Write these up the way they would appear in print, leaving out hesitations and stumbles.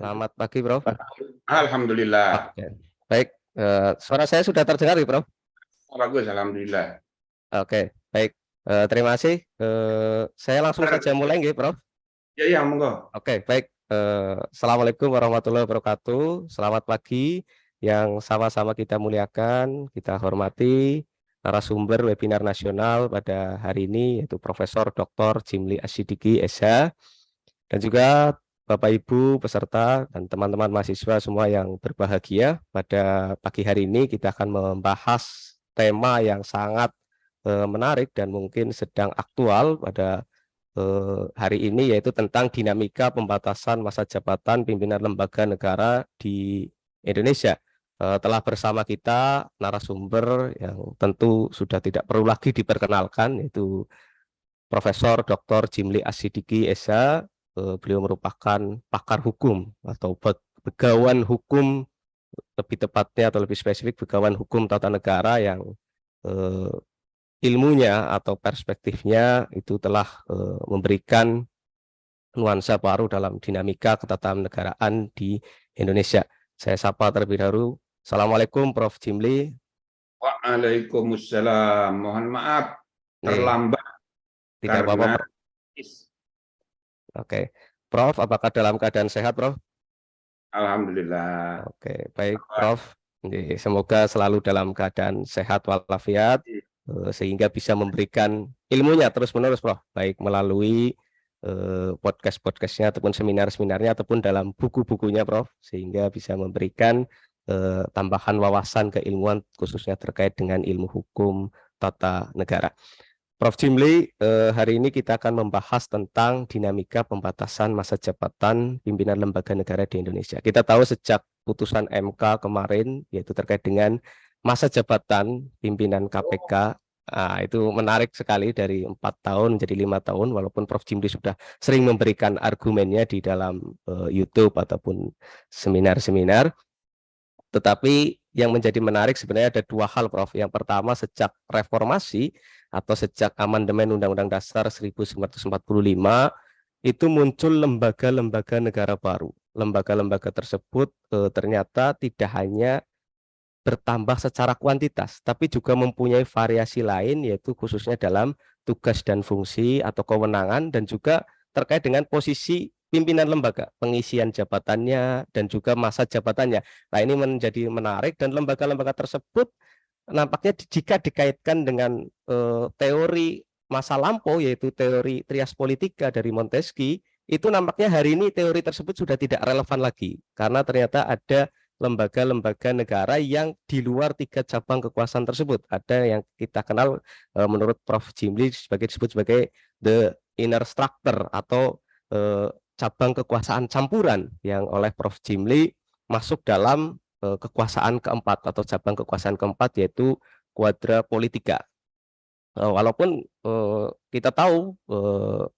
Selamat pagi, Prof. Alhamdulillah. Oke, baik. Suara saya sudah terdengar, Prof? Bagus, alhamdulillah. Oke, baik. Terima kasih. Saya langsung saja mulai, Prof. Ya, monggo. Oke, baik. Assalamualaikum warahmatullahi wabarakatuh. Selamat pagi yang sama-sama kita muliakan, kita hormati narasumber webinar nasional pada hari ini, yaitu Profesor Dr. Jimli Asyidiki, SH, dan juga Bapak Ibu peserta dan teman-teman mahasiswa semua yang berbahagia. Pada pagi hari ini kita akan membahas tema yang sangat menarik dan mungkin sedang aktual pada hari ini, yaitu tentang dinamika pembatasan masa jabatan pimpinan lembaga negara di Indonesia. Telah bersama kita narasumber yang tentu sudah tidak perlu lagi diperkenalkan, yaitu Profesor Dr. Jimli Asyidiki, SH. Beliau merupakan pakar hukum atau begawan hukum, lebih tepatnya atau lebih spesifik begawan hukum tata negara yang ilmunya atau perspektifnya itu telah memberikan nuansa baru dalam dinamika ketatanegaraan di Indonesia. Saya sapa terlebih dahulu. Assalamualaikum, Prof. Jimli. Waalaikumsalam. Mohon maaf terlambat. Tidak apa-apa, Prof. Oke, Prof, apakah dalam keadaan sehat, Prof? Alhamdulillah. Oke, baik, Prof. Semoga selalu dalam keadaan sehat walafiat, sehingga bisa memberikan ilmunya terus-menerus, Prof. Baik melalui podcast-podcastnya ataupun seminar-seminarnya ataupun dalam buku-bukunya, Prof. Sehingga bisa memberikan tambahan wawasan keilmuan khususnya terkait dengan ilmu hukum tata negara. Prof. Jimli, hari ini kita akan membahas tentang dinamika pembatasan masa jabatan pimpinan lembaga negara di Indonesia. Kita tahu sejak putusan MK kemarin, yaitu terkait dengan masa jabatan pimpinan KPK, itu menarik sekali dari 4 tahun menjadi 5 tahun, walaupun Prof. Jimli sudah sering memberikan argumennya di dalam YouTube ataupun seminar-seminar. Tetapi yang menjadi menarik sebenarnya ada dua hal, Prof. Yang pertama, sejak reformasi atau sejak amandemen Undang-Undang Dasar 1945 itu muncul lembaga-lembaga negara baru. Lembaga-lembaga tersebut ternyata tidak hanya bertambah secara kuantitas, tapi juga mempunyai variasi lain, yaitu khususnya dalam tugas dan fungsi atau kewenangan, dan juga terkait dengan posisi pimpinan lembaga, pengisian jabatannya, dan juga masa jabatannya. Nah, ini menjadi menarik, dan lembaga-lembaga tersebut nampaknya jika dikaitkan dengan teori masa lampau, yaitu teori trias politika dari Montesquieu, itu nampaknya hari ini teori tersebut sudah tidak relevan lagi, karena ternyata ada lembaga-lembaga negara yang di luar 3 cabang kekuasaan tersebut. Ada yang kita kenal menurut Prof. Jimli disebut sebagai the inner structure atau cabang kekuasaan campuran yang oleh Prof. Jimli masuk dalam kekuasaan keempat atau cabang kekuasaan keempat, yaitu kuadra politika. Walaupun kita tahu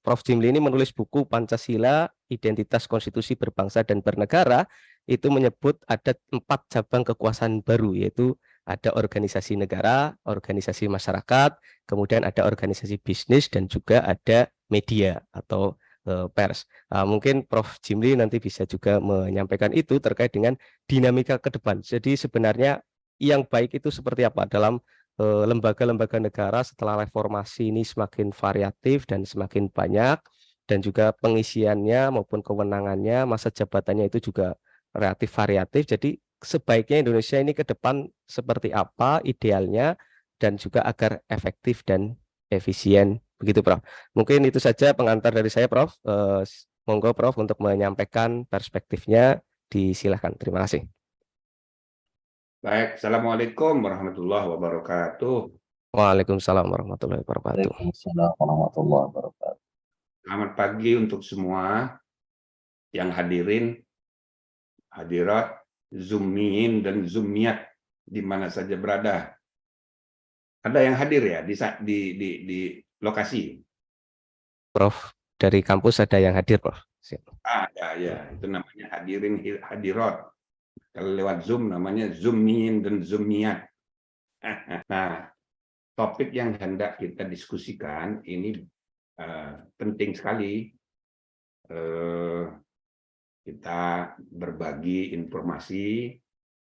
Prof. Jimli ini menulis buku Pancasila, Identitas Konstitusi Berbangsa dan Bernegara, itu menyebut ada 4 cabang kekuasaan baru, yaitu ada organisasi negara, organisasi masyarakat, kemudian ada organisasi bisnis, dan juga ada media atau pers. Mungkin Prof. Jimli nanti bisa juga menyampaikan itu terkait dengan dinamika ke depan. Jadi sebenarnya yang baik itu seperti apa dalam lembaga-lembaga negara setelah reformasi ini semakin variatif dan semakin banyak, dan juga pengisiannya maupun kewenangannya, masa jabatannya itu juga relatif variatif. Jadi sebaiknya Indonesia ini ke depan seperti apa idealnya, dan juga agar efektif dan efisien. Begitu, Prof. Mungkin itu saja pengantar dari saya, Prof. Monggo, Prof, untuk menyampaikan perspektifnya. Disilahkan. Terima kasih. Baik, Assalamualaikum warahmatullahi wabarakatuh. Waalaikumsalam warahmatullahi wabarakatuh. Waalaikumsalam warahmatullahi wabarakatuh. Selamat pagi untuk semua yang hadirin, hadirat, zoomin dan zoomiat di mana saja berada. Ada yang hadir ya di lokasi? Prof, dari kampus ada yang hadir, Prof. Ada ya, itu namanya hadirin hadirat. Kalau lewat Zoom namanya zoomin dan zoomiat. Nah, topik yang hendak kita diskusikan ini penting sekali. Kita berbagi informasi,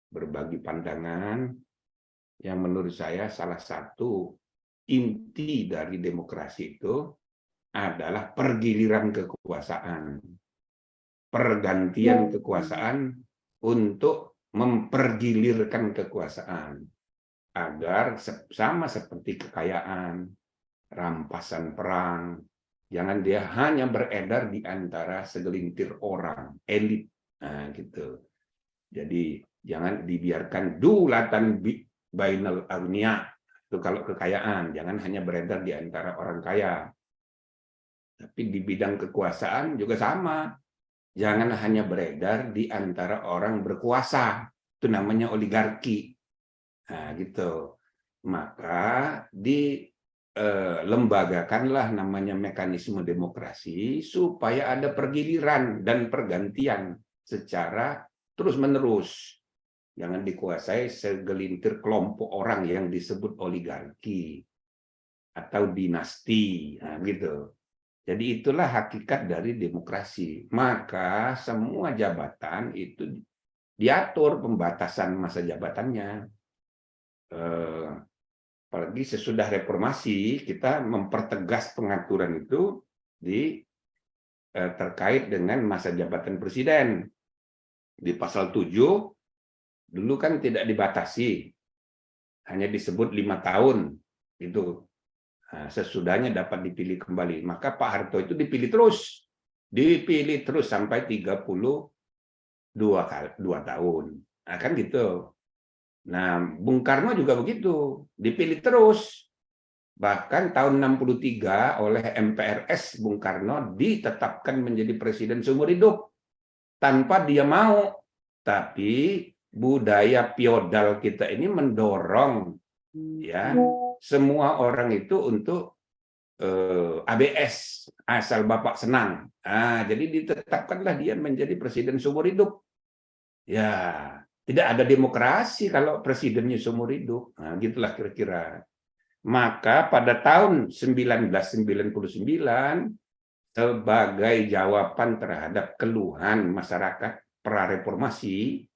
berbagi pandangan, yang menurut saya salah satu inti dari demokrasi itu adalah pergiliran kekuasaan, pergantian kekuasaan untuk mempergilirkan kekuasaan agar sama seperti kekayaan, rampasan perang, jangan dia hanya beredar di antara segelintir orang, elit, nah gitu. Jadi jangan dibiarkan dulatan bainal agniya, itu kalau kekayaan, jangan hanya beredar di antara orang kaya. Tapi di bidang kekuasaan juga sama. Jangan hanya beredar di antara orang berkuasa. Itu namanya oligarki. Nah, gitu. Maka lembagakanlah namanya mekanisme demokrasi supaya ada pergiliran dan pergantian secara terus-menerus. Jangan dikuasai segelintir kelompok orang yang disebut oligarki atau dinasti. Nah, gitu. Jadi itulah hakikat dari demokrasi. Maka semua jabatan itu diatur pembatasan masa jabatannya. Apalagi sesudah reformasi, kita mempertegas pengaturan itu terkait dengan masa jabatan presiden. Di pasal 7, dulu kan tidak dibatasi, hanya disebut 5 tahun. Itu. Nah, sesudahnya dapat dipilih kembali. Maka Pak Harto itu dipilih terus sampai 32 tahun. Nah, kan gitu. Nah, Bung Karno juga begitu, dipilih terus. Bahkan tahun 63 oleh MPRS Bung Karno ditetapkan menjadi presiden seumur hidup tanpa dia mau. Tapi budaya feodal kita ini mendorong ya semua orang itu untuk ABS, asal Bapak senang. Nah, jadi ditetapkanlah dia menjadi presiden seumur hidup. Ya, tidak ada demokrasi kalau presidennya seumur hidup. Nah, gitulah kira-kira. Maka pada tahun 1999, sebagai jawaban terhadap keluhan masyarakat pra-reformasi,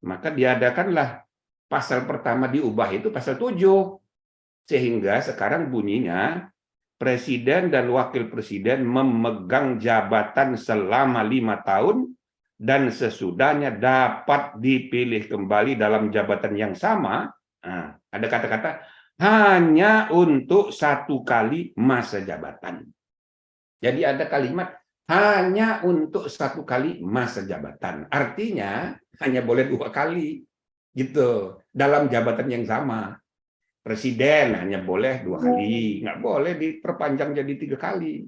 maka diadakanlah pasal pertama diubah itu pasal 7. Sehingga sekarang bunyinya, Presiden dan Wakil Presiden memegang jabatan selama 5 tahun dan sesudahnya dapat dipilih kembali dalam jabatan yang sama. Nah, ada kata-kata hanya untuk 1 kali masa jabatan. Jadi ada kalimat hanya untuk 1 kali masa jabatan. Artinya hanya boleh 2 kali gitu dalam jabatan yang sama. Presiden hanya boleh 2 kali, nggak boleh diperpanjang jadi 3 kali.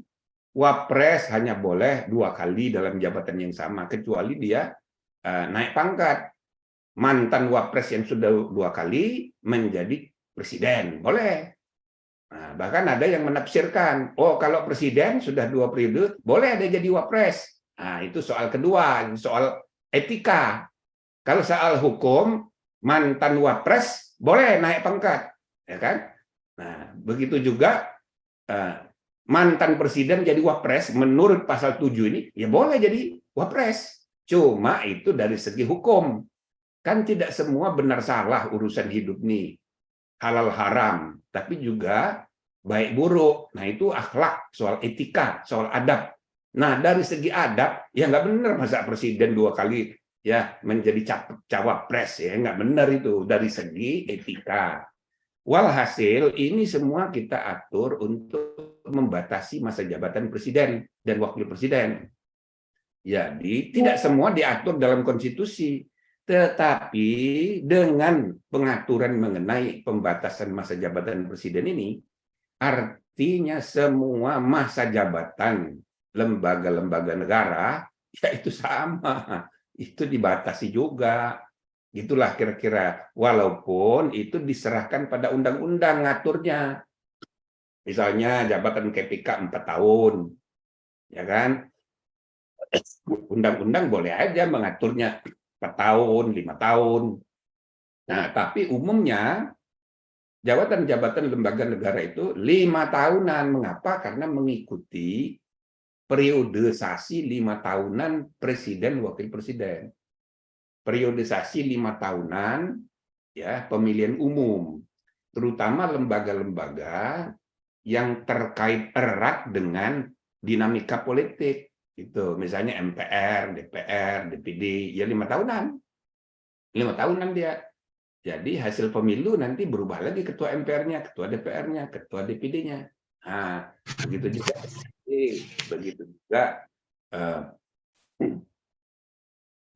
Wapres hanya boleh 2 kali dalam jabatan yang sama, kecuali dia naik pangkat. Mantan wapres yang sudah 2 kali menjadi presiden, boleh. Nah, bahkan ada yang menafsirkan, oh kalau presiden sudah 2 periode, boleh ada jadi wapres. Nah, itu soal kedua, soal etika. Kalau soal hukum, mantan wapres boleh naik pangkat. Ya kan? Nah, begitu juga mantan presiden jadi wapres menurut pasal 7 ini ya boleh jadi wapres. Cuma itu dari segi hukum. Kan tidak semua benar salah urusan hidup nih. Halal haram, tapi juga baik buruk. Nah, itu akhlak, soal etika, soal adab. Nah, dari segi adab ya nggak benar masa presiden 2 kali ya menjadi cawapres, ya nggak benar itu dari segi etika. Walhasil ini semua kita atur untuk membatasi masa jabatan presiden dan wakil presiden. Jadi tidak semua diatur dalam konstitusi, tetapi dengan pengaturan mengenai pembatasan masa jabatan presiden ini, artinya semua masa jabatan lembaga-lembaga negara ya itu sama, itu dibatasi juga. Itulah kira-kira, walaupun itu diserahkan pada undang-undang ngaturnya. Misalnya jabatan KPK 4 tahun, ya kan? Undang-undang boleh aja mengaturnya 4 tahun, 5 tahun. Nah, tapi umumnya jabatan-jabatan lembaga negara itu 5 tahunan. Mengapa? Karena mengikuti periodisasi 5 tahunan presiden wakil presiden. Periodisasi 5 tahunan ya pemilihan umum, terutama lembaga-lembaga yang terkait erat dengan dinamika politik. Itu misalnya MPR, DPR, DPD, ya 5 tahunan. 5 tahunan dia. Jadi hasil pemilu nanti berubah lagi ketua MPR-nya, ketua DPR-nya, ketua DPD-nya. Nah, begitu juga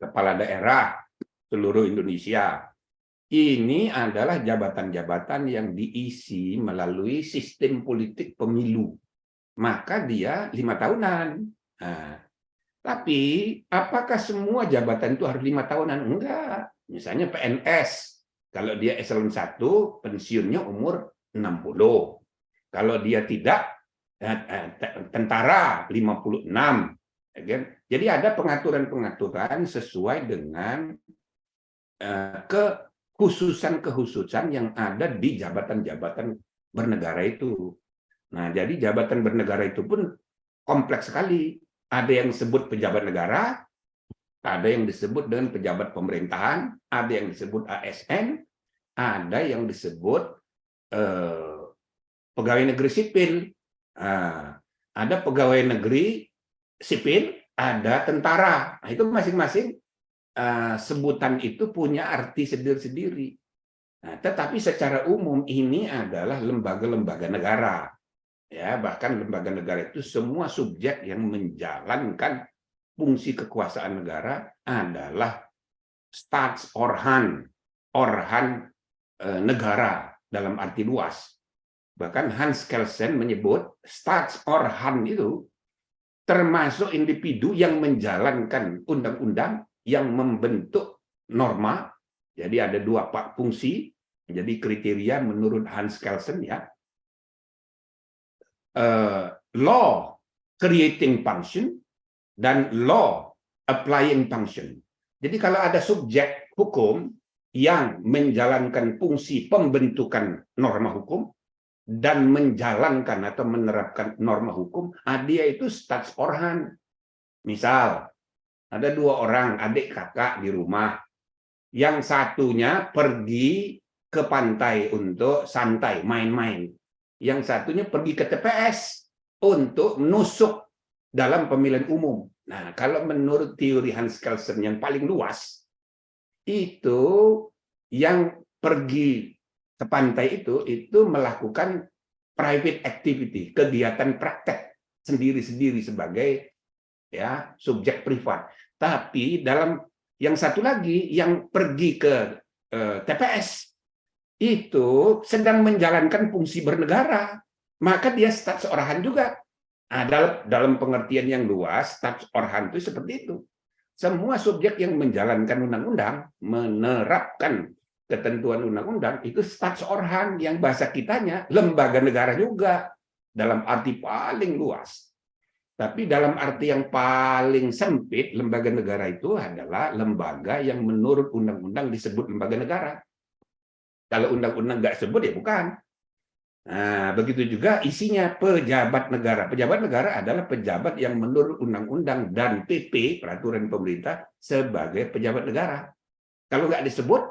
kepala daerah seluruh Indonesia. Ini adalah jabatan-jabatan yang diisi melalui sistem politik pemilu. Maka dia 5 tahunan. Nah, tapi apakah semua jabatan itu harus 5 tahunan? Enggak. Misalnya PNS. Kalau dia eselon 1, pensiunnya umur 60. Kalau dia tidak, tentara 56. Jadi ada pengaturan-pengaturan sesuai dengan kekhususan yang ada di jabatan-jabatan bernegara itu. Nah, jadi jabatan bernegara itu pun kompleks sekali. Ada yang disebut pejabat negara, ada yang disebut dengan pejabat pemerintahan, ada yang disebut ASN, ada yang disebut pegawai negeri sipil, ada pegawai negeri sipil, ada tentara. Nah, itu masing-masing sebutan itu punya arti sendiri-sendiri. Nah, tetapi secara umum ini adalah lembaga-lembaga negara. Ya, bahkan lembaga negara itu semua subjek yang menjalankan fungsi kekuasaan negara adalah staatsorgan, organ negara dalam arti luas. Bahkan Hans Kelsen menyebut staatsorgan itu termasuk individu yang menjalankan undang-undang yang membentuk norma. Jadi ada 2 fungsi. Jadi kriteria menurut Hans Kelsen ya. Law creating function dan law applying function. Jadi kalau ada subjek hukum yang menjalankan fungsi pembentukan norma hukum dan menjalankan atau menerapkan norma hukum, dia itu staatsorgan. Misal, ada 2 orang adik kakak di rumah. Yang satunya pergi ke pantai untuk santai, main-main. Yang satunya pergi ke TPS untuk menusuk dalam pemilihan umum. Nah, kalau menurut teori Hans Kelsen yang paling luas, itu yang pergi ke pantai itu melakukan private activity, kegiatan praktek sendiri-sendiri sebagai ya subjek privat. Tapi dalam yang satu lagi yang pergi ke TPS itu sedang menjalankan fungsi bernegara, maka dia staatsorgan juga. Nah, dalam pengertian yang luas, staatsorgan itu seperti itu. Semua subjek yang menjalankan undang-undang, menerapkan ketentuan undang-undang, itu staatsorgan, yang bahasa kitanya lembaga negara juga, dalam arti paling luas. Tapi dalam arti yang paling sempit, lembaga negara itu adalah lembaga yang menurut undang-undang disebut lembaga negara. Kalau undang-undang nggak sebut ya bukan. Nah, begitu juga isinya pejabat negara. Pejabat negara adalah pejabat yang menurut undang-undang dan PP, peraturan pemerintah, sebagai pejabat negara. Kalau nggak disebut,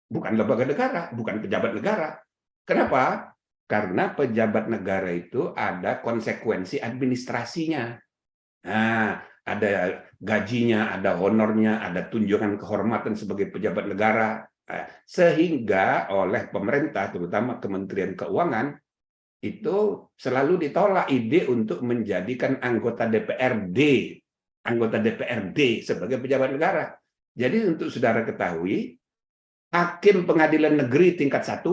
bukan lembaga negara, bukan pejabat negara. Kenapa? Karena pejabat negara itu ada konsekuensi administrasinya. Nah, ada gajinya, ada honornya, ada tunjangan kehormatan sebagai pejabat negara. Sehingga oleh pemerintah, terutama Kementerian Keuangan, itu selalu ditolak ide untuk menjadikan anggota DPRD sebagai pejabat negara. Jadi untuk saudara ketahui, hakim pengadilan negeri tingkat 1,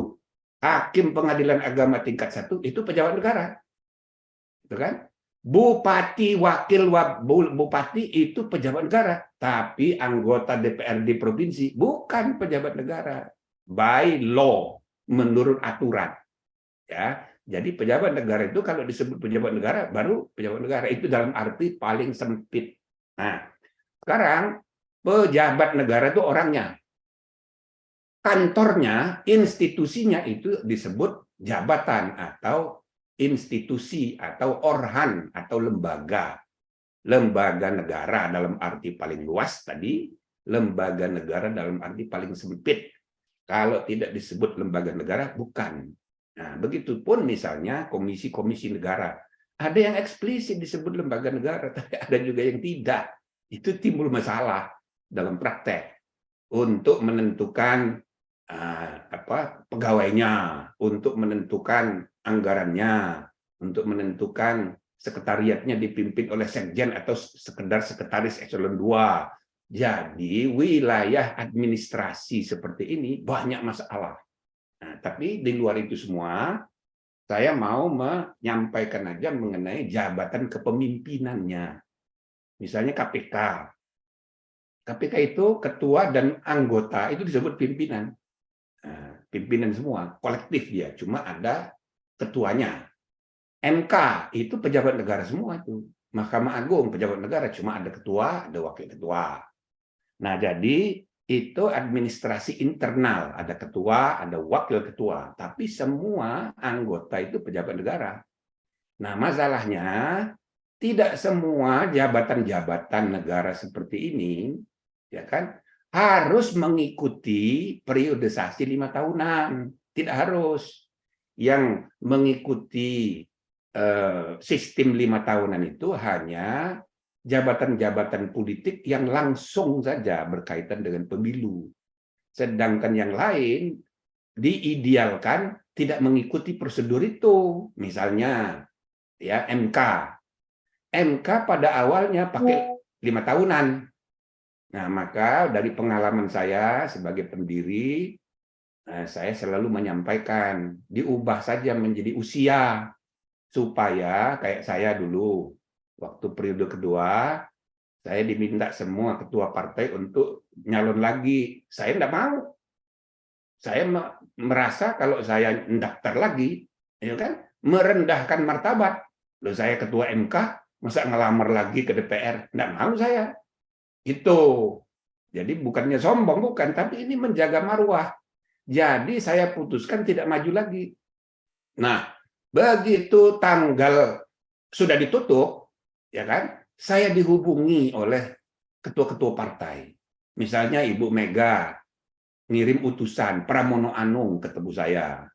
hakim pengadilan agama tingkat 1 itu pejabat negara. Itu kan? Bupati, wakil bupati itu pejabat negara, tapi anggota DPRD provinsi bukan pejabat negara. By law, menurut aturan. Ya, jadi pejabat negara itu kalau disebut pejabat negara baru pejabat negara, itu dalam arti paling sempit. Nah, sekarang pejabat negara itu orangnya. Kantornya, institusinya itu disebut jabatan atau institusi atau organ atau lembaga. Lembaga negara dalam arti paling luas tadi, lembaga negara dalam arti paling sempit. Kalau tidak disebut lembaga negara, bukan. Nah, begitupun misalnya komisi-komisi negara. Ada yang eksplisit disebut lembaga negara, tapi ada juga yang tidak. Itu timbul masalah dalam praktek untuk menentukan pegawainya, untuk menentukan anggarannya, untuk menentukan sekretariatnya dipimpin oleh sekjen atau sekedar sekretaris eselon 2. Jadi wilayah administrasi seperti ini banyak masalah. Nah, tapi di luar itu semua, saya mau menyampaikan aja mengenai jabatan kepemimpinannya. Misalnya KPK. KPK itu ketua dan anggota itu disebut pimpinan. Nah, pimpinan semua, kolektif dia, cuma ada ketuanya. MK itu pejabat negara semua itu. Mahkamah Agung pejabat negara, cuma ada ketua, ada wakil ketua. Nah, jadi itu administrasi internal, ada ketua, ada wakil ketua, tapi semua anggota itu pejabat negara. Nah, masalahnya tidak semua jabatan-jabatan negara seperti ini, ya kan, harus mengikuti periodisasi 5 tahunan. Tidak harus. Yang mengikuti sistem 5 tahunan itu hanya jabatan-jabatan politik yang langsung saja berkaitan dengan pemilu. Sedangkan yang lain diidealkan tidak mengikuti prosedur itu. Misalnya ya MK pada awalnya pakai 5 tahunan. Nah, maka dari pengalaman saya sebagai pendiri, saya selalu menyampaikan diubah saja menjadi usia, supaya kayak saya dulu waktu periode kedua saya diminta semua ketua partai untuk nyalon lagi. Saya tidak mau. Saya merasa kalau saya mendaftar lagi, ya kan, merendahkan martabat. Loh, saya ketua MK, masa ngelamar lagi ke DPR? Tidak mau saya. Itu. Jadi bukannya sombong, bukan, tapi ini menjaga marwah. Jadi saya putuskan tidak maju lagi. Nah, begitu tanggal sudah ditutup, ya kan, saya dihubungi oleh ketua-ketua partai. Misalnya Ibu Mega ngirim utusan, Pramono Anung ketemu saya.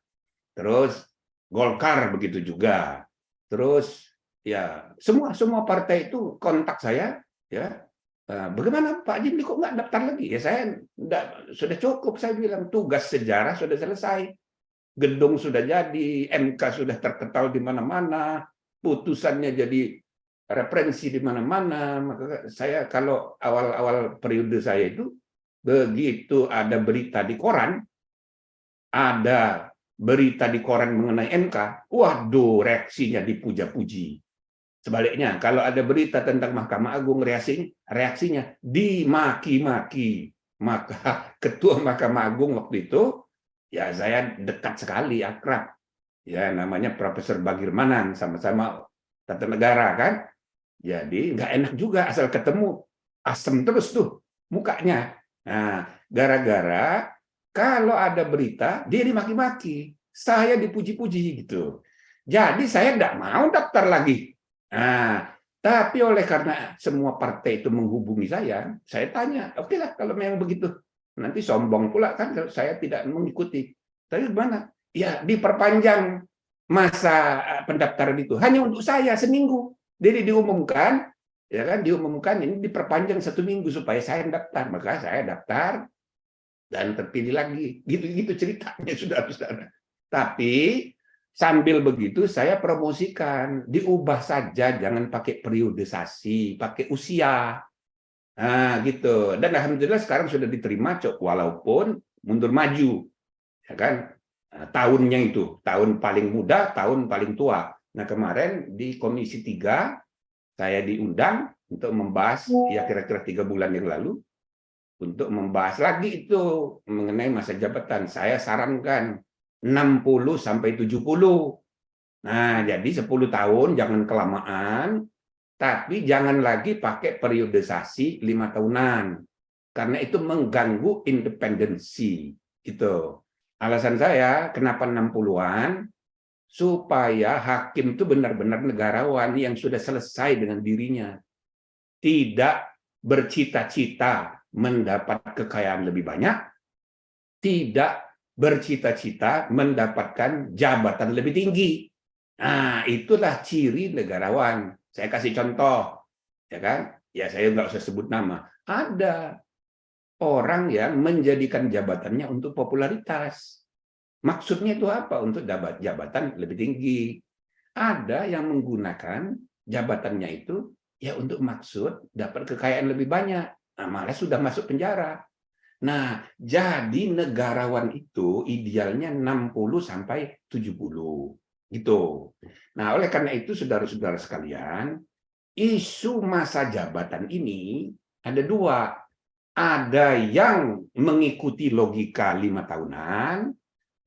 Terus Golkar begitu juga. Terus ya semua partai itu kontak saya, ya. Bagaimana Pak Jimli kok nggak daftar lagi? Ya saya sudah cukup, saya bilang tugas sejarah sudah selesai. Gedung sudah jadi, MK sudah terkenal di mana-mana, putusannya jadi referensi di mana-mana. Maka saya kalau awal-awal periode saya itu, begitu ada berita di koran, mengenai MK, waduh, reaksinya dipuja-puji. Sebaliknya, kalau ada berita tentang Mahkamah Agung, reaksinya dimaki-maki. Maka Ketua Mahkamah Agung waktu itu, ya saya dekat sekali, akrab. Ya namanya Profesor Bagirmanan, sama-sama tata negara kan. Jadi nggak enak juga asal ketemu, asem terus tuh mukanya. Nah, gara-gara kalau ada berita dia dimaki-maki, saya dipuji-puji gitu. Jadi saya nggak mau daftar lagi. Nah, tapi oleh karena semua partai itu menghubungi saya tanya, oke lah kalau memang begitu. Nanti sombong pula kan kalau saya tidak mengikuti. Tapi gimana? Ya diperpanjang masa pendaftaran itu hanya untuk saya seminggu. Jadi diumumkan, ya kan, diumumkan ini diperpanjang 1 minggu supaya saya daftar. Maka saya daftar dan terpilih lagi. Gitu ceritanya, saudara-saudara. Tapi sambil begitu saya promosikan, diubah saja, jangan pakai periodisasi, pakai usia. Nah, gitu. Dan alhamdulillah sekarang sudah diterima, Cok, walaupun mundur maju. Ya kan? Nah, tahunnya itu, tahun paling muda, tahun paling tua. Nah, kemarin di Komisi 3 saya diundang untuk membahas, ya kira-kira 3 bulan yang lalu, untuk membahas lagi itu mengenai masa jabatan. Saya sarankan 60 sampai 70. Nah, jadi 10 tahun jangan kelamaan, tapi jangan lagi pakai periodisasi 5 tahunan. Karena itu mengganggu independensi. Itu alasan saya kenapa 60-an, supaya hakim itu benar-benar negarawan yang sudah selesai dengan dirinya, tidak bercita-cita mendapat kekayaan lebih banyak, tidak bercita-cita mendapatkan jabatan lebih tinggi. Nah, itulah ciri negarawan. Saya kasih contoh, ya kan? Ya saya nggak usah sebut nama. Ada orang yang menjadikan jabatannya untuk popularitas. Maksudnya itu apa? Untuk dapat jabatan lebih tinggi. Ada yang menggunakan jabatannya itu ya untuk maksud dapat kekayaan lebih banyak. Nah, malah sudah masuk penjara. Nah, jadi negarawan itu idealnya 60 sampai 70 gitu. Nah, oleh karena itu saudara-saudara sekalian, isu masa jabatan ini ada dua. Ada yang mengikuti logika 5 tahunan,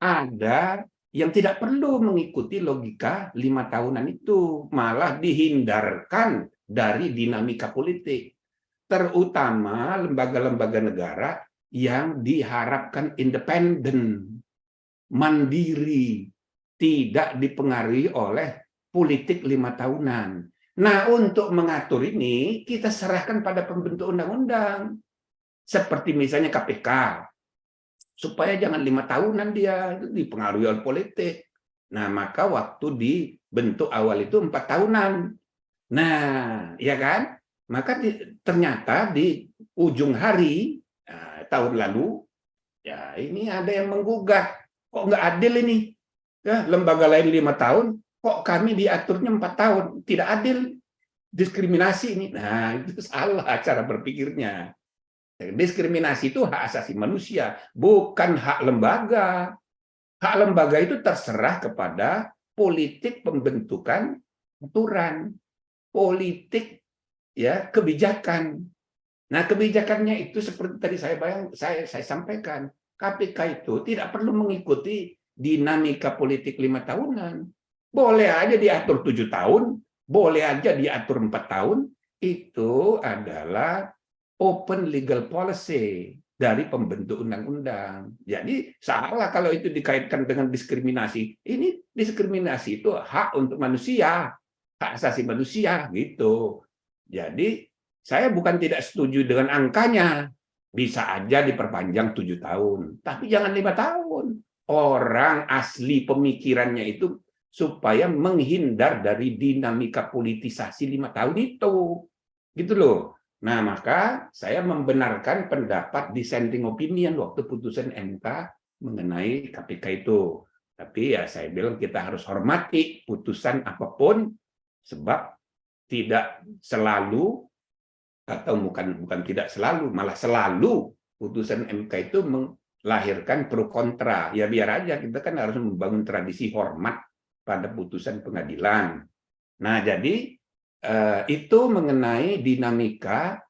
ada yang tidak perlu mengikuti logika 5 tahunan itu, malah dihindarkan dari dinamika politik, terutama lembaga-lembaga negara yang diharapkan independen, mandiri, tidak dipengaruhi oleh politik 5 tahunan. Nah, untuk mengatur ini kita serahkan pada pembentuk undang-undang, seperti misalnya KPK, supaya jangan 5 tahunan dia dipengaruhi oleh politik. Nah, maka waktu dibentuk awal itu 4 tahunan. Nah, ya kan? Maka ternyata di ujung hari tahun lalu, ya ini ada yang menggugat. Kok nggak adil ini? Ya, lembaga lain 5 tahun, kok kami diaturnya 4 tahun? Tidak adil, diskriminasi ini. Nah, itu salah cara berpikirnya. Diskriminasi itu hak asasi manusia, bukan hak lembaga. Hak lembaga itu terserah kepada politik pembentukan aturan, politik ya kebijakan. Nah, kebijakannya itu seperti tadi saya sampaikan, KPK itu tidak perlu mengikuti dinamika politik 5 tahunan. Boleh aja diatur 7 tahun, boleh aja diatur 4 tahun, itu adalah open legal policy dari pembentuk undang-undang. Jadi salah kalau itu dikaitkan dengan diskriminasi. Ini diskriminasi itu hak untuk manusia, hak asasi manusia gitu. Jadi saya bukan tidak setuju dengan angkanya. Bisa aja diperpanjang 7 tahun, tapi jangan 5 tahun. Orang asli pemikirannya itu supaya menghindar dari dinamika politisasi 5 tahun itu. Gitu loh. Nah, maka saya membenarkan pendapat dissenting opinion waktu putusan MK mengenai KPK itu. Tapi ya saya bilang kita harus hormati putusan apapun, sebab tidak selalu, atau bukan tidak selalu, malah selalu putusan MK itu melahirkan pro kontra. Ya biar aja, kita kan harus membangun tradisi hormat pada putusan pengadilan. Nah, jadi itu mengenai dinamika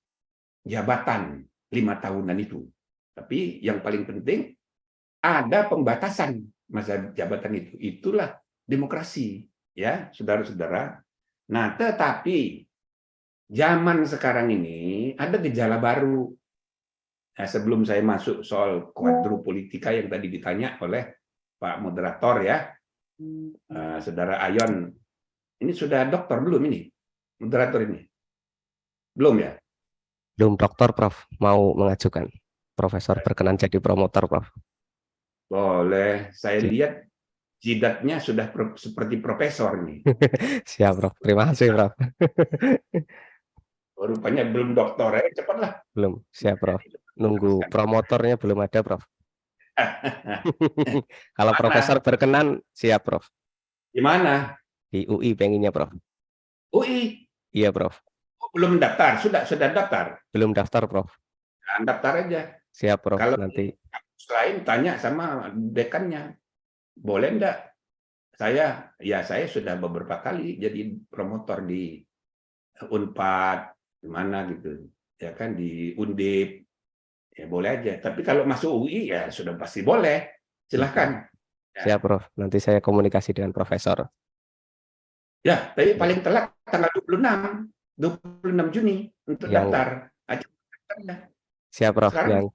jabatan 5 tahunan itu. Tapi yang paling penting ada pembatasan masa jabatan itu. Itulah demokrasi, ya, saudara-saudara. Nah, tetapi zaman sekarang ini ada gejala baru. Nah, sebelum saya masuk soal kuadrupolitika yang tadi ditanya oleh Pak Moderator ya, Saudara Ayon, ini sudah doktor belum ini? Moderator ini? Belum ya? Belum dokter, Prof. Mau mengajukan. Profesor berkenan jadi promotor, Prof. Boleh. Saya lihat jidatnya sudah seperti profesor nih. Siap, Prof. Terima kasih, Prof. Rupanya belum doktor ya, cepatlah. Belum, siap, Prof. Nunggu promotornya belum ada, Prof. Kalau profesor berkenan, siap, Prof. Gimana? Di UI pengennya, Prof. UI? Iya, Prof. Belum daftar, sudah daftar. Belum daftar, Prof. Nah, daftar aja. Siap, Prof. Kalau Nanti selain tanya sama dekannya, boleh enggak? Saya sudah beberapa kali jadi promotor di Unpad, di mana gitu, ya kan, di Undip, ya boleh aja. Tapi kalau masuk UI ya sudah pasti boleh. Silahkan. siap, Prof. Nanti saya komunikasi dengan profesor. Ya, tapi paling telat tanggal 26 Juni untuk daftar. Siap, Prof. Sekarang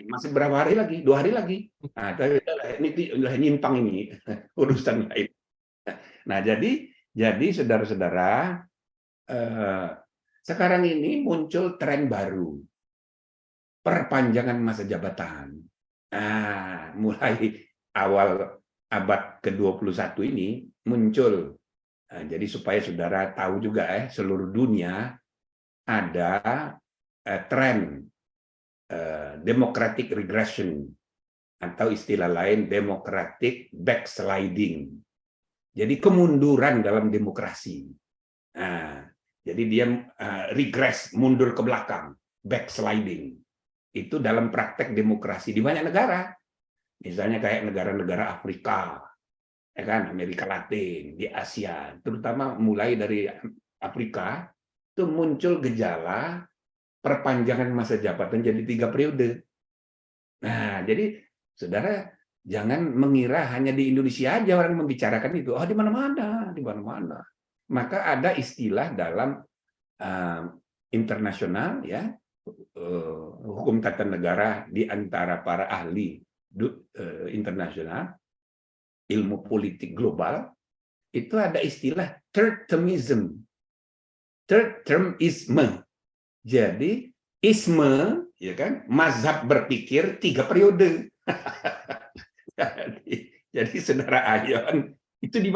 masih berapa hari lagi? 2 hari lagi. Nah, ini nyimpang ini urusan lain. Nah, jadi saudara-saudara, sekarang ini muncul tren baru, perpanjangan masa jabatan. Nah, mulai awal abad ke-21 ini muncul. Nah, jadi supaya saudara tahu juga seluruh dunia ada tren democratic regression atau istilah lain democratic backsliding. Jadi kemunduran dalam demokrasi. Nah, jadi dia regress, mundur ke belakang, backsliding. Itu dalam praktek demokrasi di banyak negara. Misalnya kayak negara-negara Afrika, ya kan, Amerika Latin, di Asia, terutama mulai dari Afrika, itu muncul gejala perpanjangan masa jabatan jadi 3 periode. Nah, jadi saudara jangan mengira hanya di Indonesia aja orang membicarakan itu. Oh, di mana-mana, di mana-mana. Maka ada istilah dalam internasional, ya, hukum tata negara di antara para ahli internasional, ilmu politik global, itu ada istilah third termism. Third termisme. Jadi isme, ya kan, mazhab berpikir 3 periode. Jadi saudara Ayon, itu di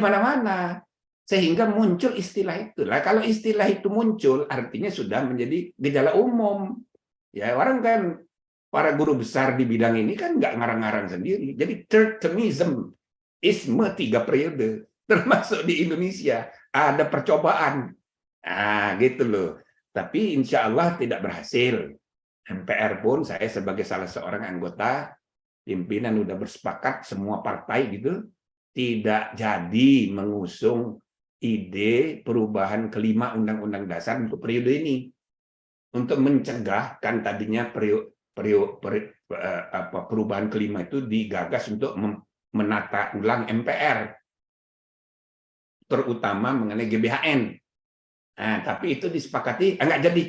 mana-mana. Sehingga muncul istilah itu. Lah kalau istilah itu muncul, artinya sudah menjadi gejala umum. Ya, orang kan, para guru besar di bidang ini kan nggak ngarang-ngarang sendiri. Jadi third termism, isme 3 periode, termasuk di Indonesia ada percobaan. Nah, gitu loh. Tapi insya Allah tidak berhasil. MPR pun saya sebagai salah seorang anggota pimpinan udah bersepakat semua partai gitu tidak jadi mengusung ide perubahan kelima Undang-Undang Dasar untuk periode ini, untuk mencegah, kan tadinya perubahan kelima itu digagas untuk menata ulang MPR, terutama mengenai GBHN. Nah, tapi itu disepakati nggak jadi,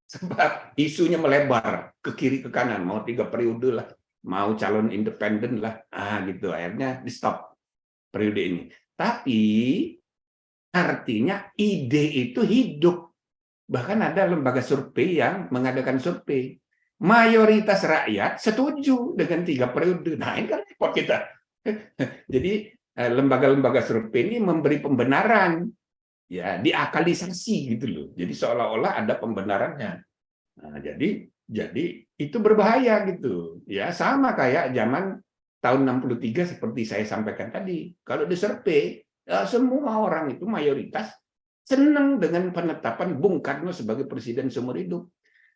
sebab isunya melebar ke kiri ke kanan, mau 3 periode lah, mau calon independen lah, gitu, akhirnya di stop periode ini. Tapi artinya ide itu hidup. Bahkan ada lembaga survei yang mengadakan survei. Mayoritas rakyat setuju dengan 3 periode. Nah, ini kan repot kita. Jadi lembaga-lembaga survei ini memberi pembenaran, ya, diakalisasi gitu loh. Jadi seolah-olah ada pembenarannya. Nah, jadi itu berbahaya gitu. Ya, sama kayak zaman tahun 63 seperti saya sampaikan tadi. Kalau disurvei, ya, semua orang itu mayoritas senang dengan penetapan Bung Karno sebagai presiden seumur hidup.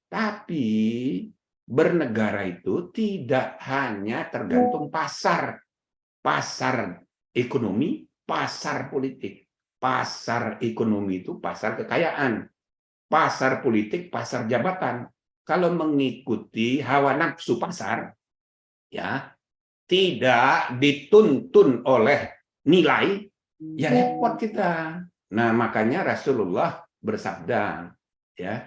Tapi bernegara itu tidak hanya tergantung pasar ekonomi, pasar politik. Pasar ekonomi itu pasar kekayaan, pasar politik pasar jabatan. Kalau mengikuti hawa nafsu pasar, ya, tidak dituntun oleh nilai, ya repot kita. Nah, makanya Rasulullah bersabda, ya,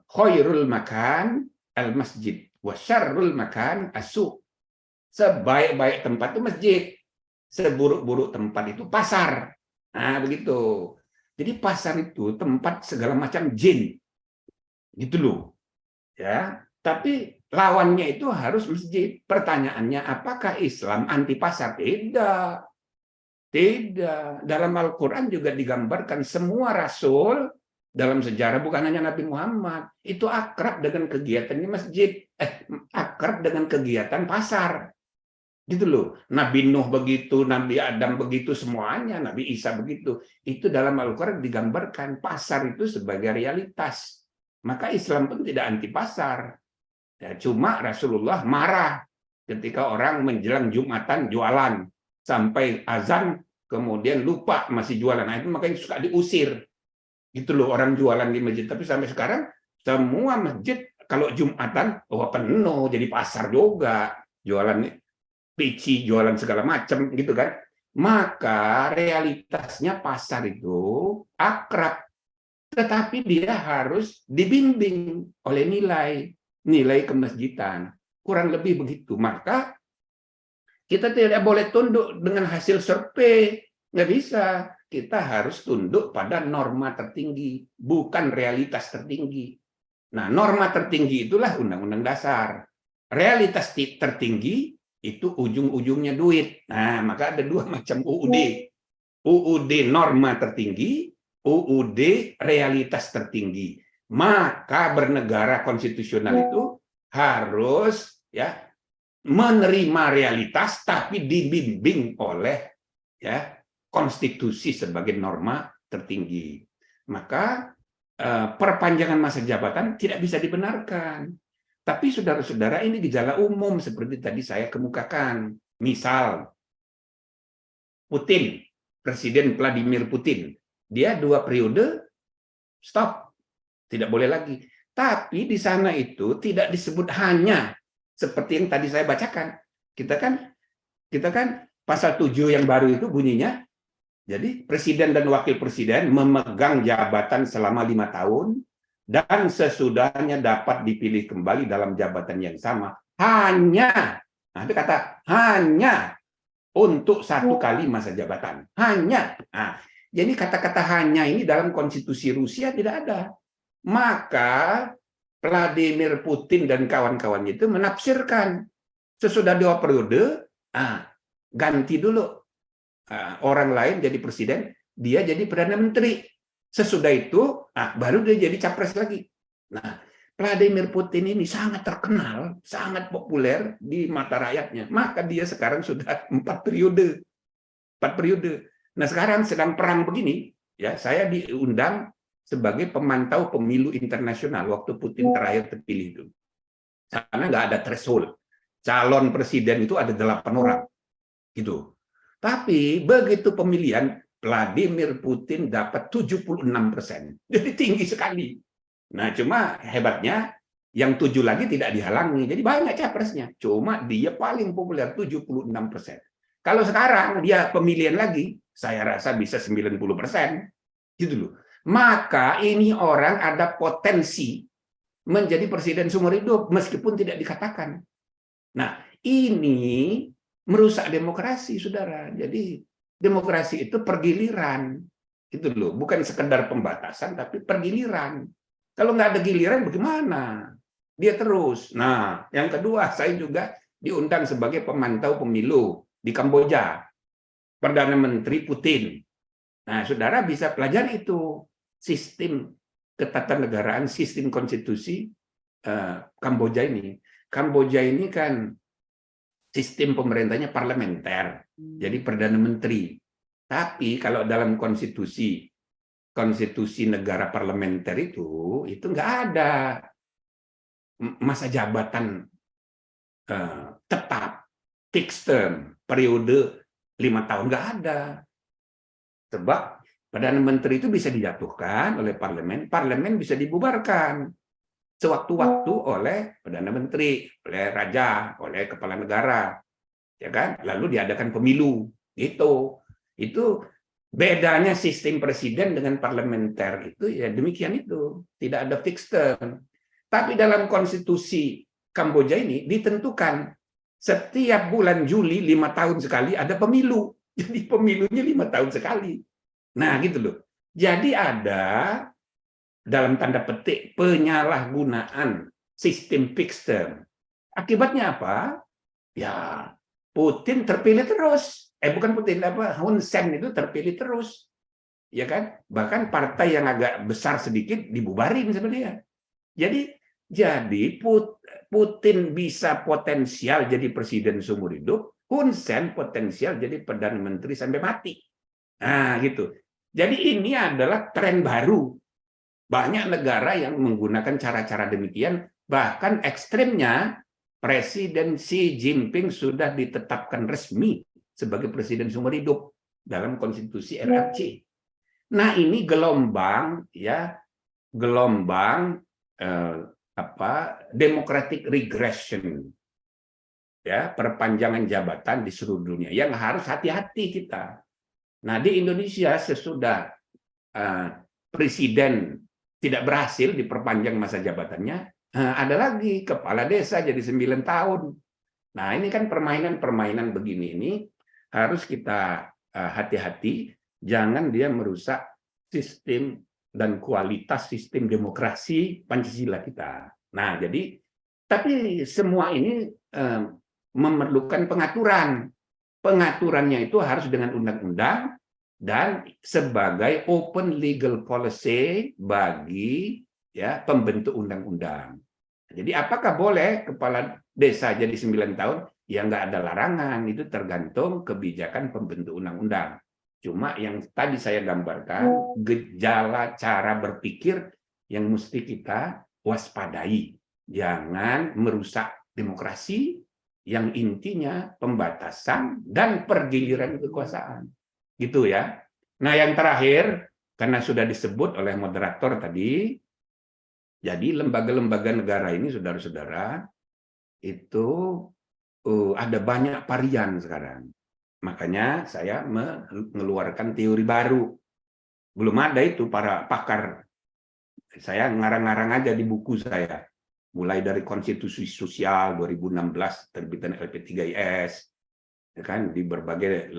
khairul makan al masjid wa syarrul makan as-suq. Sebaik-baik tempat itu masjid, seburuk-buruk tempat itu pasar. Nah, begitu. Jadi pasar itu tempat segala macam jin. Gitu loh. Ya, tapi lawannya itu harus masjid. Pertanyaannya, apakah Islam anti pasar? Tidak. Tidak. Dalam Al-Quran juga digambarkan semua rasul dalam sejarah, bukan hanya Nabi Muhammad, itu akrab dengan kegiatannya masjid, akrab dengan kegiatan pasar. Gitu loh. Nabi Nuh begitu, Nabi Adam begitu, semuanya, Nabi Isa begitu. Itu dalam Al-Quran digambarkan pasar itu sebagai realitas. Maka Islam pun tidak anti pasar. Ya, cuma Rasulullah marah ketika orang menjelang Jumatan jualan sampai azan kemudian lupa masih jualan. Nah, itu makanya suka diusir. Gitu loh orang jualan di masjid. Tapi sampai sekarang semua masjid kalau Jumatan penuh, jadi pasar juga. Jualan pici, jualan segala macam gitu kan. Maka realitasnya pasar itu akrab. Tetapi dia harus dibimbing oleh nilai kemasjidan. Kurang lebih begitu. Maka Kita tidak boleh tunduk dengan hasil survei, nggak bisa. Kita harus tunduk pada norma tertinggi, bukan realitas tertinggi. Nah, norma tertinggi itulah Undang-Undang Dasar. Realitas tertinggi itu ujung-ujungnya duit. Nah, maka ada dua macam UUD. UUD norma tertinggi, UUD realitas tertinggi. Maka bernegara konstitusional itu harus ya menerima realitas tapi dibimbing oleh ya konstitusi sebagai norma tertinggi. Maka perpanjangan masa jabatan tidak bisa dibenarkan. Tapi saudara-saudara, ini gejala umum seperti tadi saya kemukakan. Misal Putin, Presiden Vladimir Putin, dia 2 periode stop, tidak boleh lagi. Tapi di sana itu tidak disebut hanya seperti yang tadi saya bacakan. Kita kan pasal 7 yang baru itu bunyinya, jadi presiden dan wakil presiden memegang jabatan selama 5 tahun dan sesudahnya dapat dipilih kembali dalam jabatan yang sama hanya, nah itu kata hanya untuk 1 kali masa jabatan. Hanya. Nah, jadi kata-kata hanya ini dalam konstitusi Rusia tidak ada. Maka Vladimir Putin dan kawan-kawannya itu menafsirkan sesudah 2 periode, ganti dulu orang lain jadi presiden, dia jadi perdana menteri. Sesudah itu, baru dia jadi capres lagi. Nah, Vladimir Putin ini sangat terkenal, sangat populer di mata rakyatnya. Maka dia sekarang sudah 4 periode. 4 periode. Nah, sekarang sedang perang begini, ya saya diundang sebagai pemantau pemilu internasional waktu Putin terakhir terpilih itu. Karena nggak ada threshold. Calon presiden itu ada 8 orang. Gitu. Tapi begitu pemilihan, Vladimir Putin dapat 76%. Jadi tinggi sekali. Nah, cuma hebatnya yang 7 lagi tidak dihalangi. Jadi banyak capresnya. Cuma dia paling populer 76%. Kalau sekarang dia pemilihan lagi, saya rasa bisa 90%. Gitu loh. Maka ini orang ada potensi menjadi presiden seumur hidup meskipun tidak dikatakan. Nah, ini merusak demokrasi, saudara. Jadi demokrasi itu pergiliran, itu loh, bukan sekedar pembatasan tapi pergiliran. Kalau nggak ada giliran bagaimana? Dia terus. Nah, yang kedua, saya juga diundang sebagai pemantau pemilu di Kamboja, Perdana Menteri Putin. Nah, saudara bisa pelajari itu sistem ketatanegaraan, sistem konstitusi Kamboja ini. Kamboja ini kan sistem pemerintahnya parlementer, jadi perdana menteri. Tapi kalau dalam konstitusi negara parlementer itu nggak ada masa jabatan tetap, fixed term, periode 5 tahun, nggak ada. Sebab Perdana Menteri itu bisa dijatuhkan oleh parlemen bisa dibubarkan sewaktu-waktu oleh Perdana Menteri, oleh Raja, oleh Kepala Negara, ya kan? Lalu diadakan pemilu, itu bedanya sistem presiden dengan parlementer itu ya demikian itu, tidak ada fixed term. Tapi dalam konstitusi Kamboja ini ditentukan setiap bulan Juli 5 tahun sekali ada pemilu, jadi pemilunya 5 tahun sekali. Nah, gitu loh. Jadi ada dalam tanda petik penyalahgunaan sistem fixed term. Akibatnya apa? Ya, Putin terpilih terus. Bukan Putin, Hun Sen itu terpilih terus. Ya kan? Bahkan partai yang agak besar sedikit dibubarin sebenarnya. Jadi Putin bisa potensial jadi presiden seumur hidup, Hun Sen potensial jadi perdana menteri sampai mati. Nah, gitu. Jadi ini adalah tren baru. Banyak negara yang menggunakan cara-cara demikian, bahkan ekstrimnya Presiden Xi Jinping sudah ditetapkan resmi sebagai presiden seumur hidup dalam konstitusi RRC. Nah, ini gelombang democratic regression, ya, perpanjangan jabatan di seluruh dunia yang harus hati-hati kita. Nah, di Indonesia sesudah presiden tidak berhasil diperpanjang masa jabatannya, ada lagi kepala desa jadi 9 tahun. Nah, ini kan permainan-permainan begini ini harus kita hati-hati, jangan dia merusak sistem dan kualitas sistem demokrasi Pancasila kita. Nah, jadi tapi semua ini memerlukan pengaturan. Pengaturannya itu harus dengan undang-undang dan sebagai open legal policy bagi ya pembentuk undang-undang. Jadi apakah boleh kepala desa jadi 9 tahun? Ya nggak ada larangan, itu tergantung kebijakan pembentuk undang-undang. Cuma yang tadi saya gambarkan, gejala cara berpikir yang mesti kita waspadai. Jangan merusak demokrasi yang intinya pembatasan dan pergiliran kekuasaan. Gitu ya. Nah yang terakhir, karena sudah disebut oleh moderator tadi, jadi lembaga-lembaga negara ini, saudara-saudara, itu ada banyak varian sekarang. Makanya saya mengeluarkan teori baru. Belum ada itu para pakar. Saya ngarang-ngarang aja di buku saya. Mulai dari Konstitusi Sosial 2016, terbitan LP3IS, ya kan, di berbagai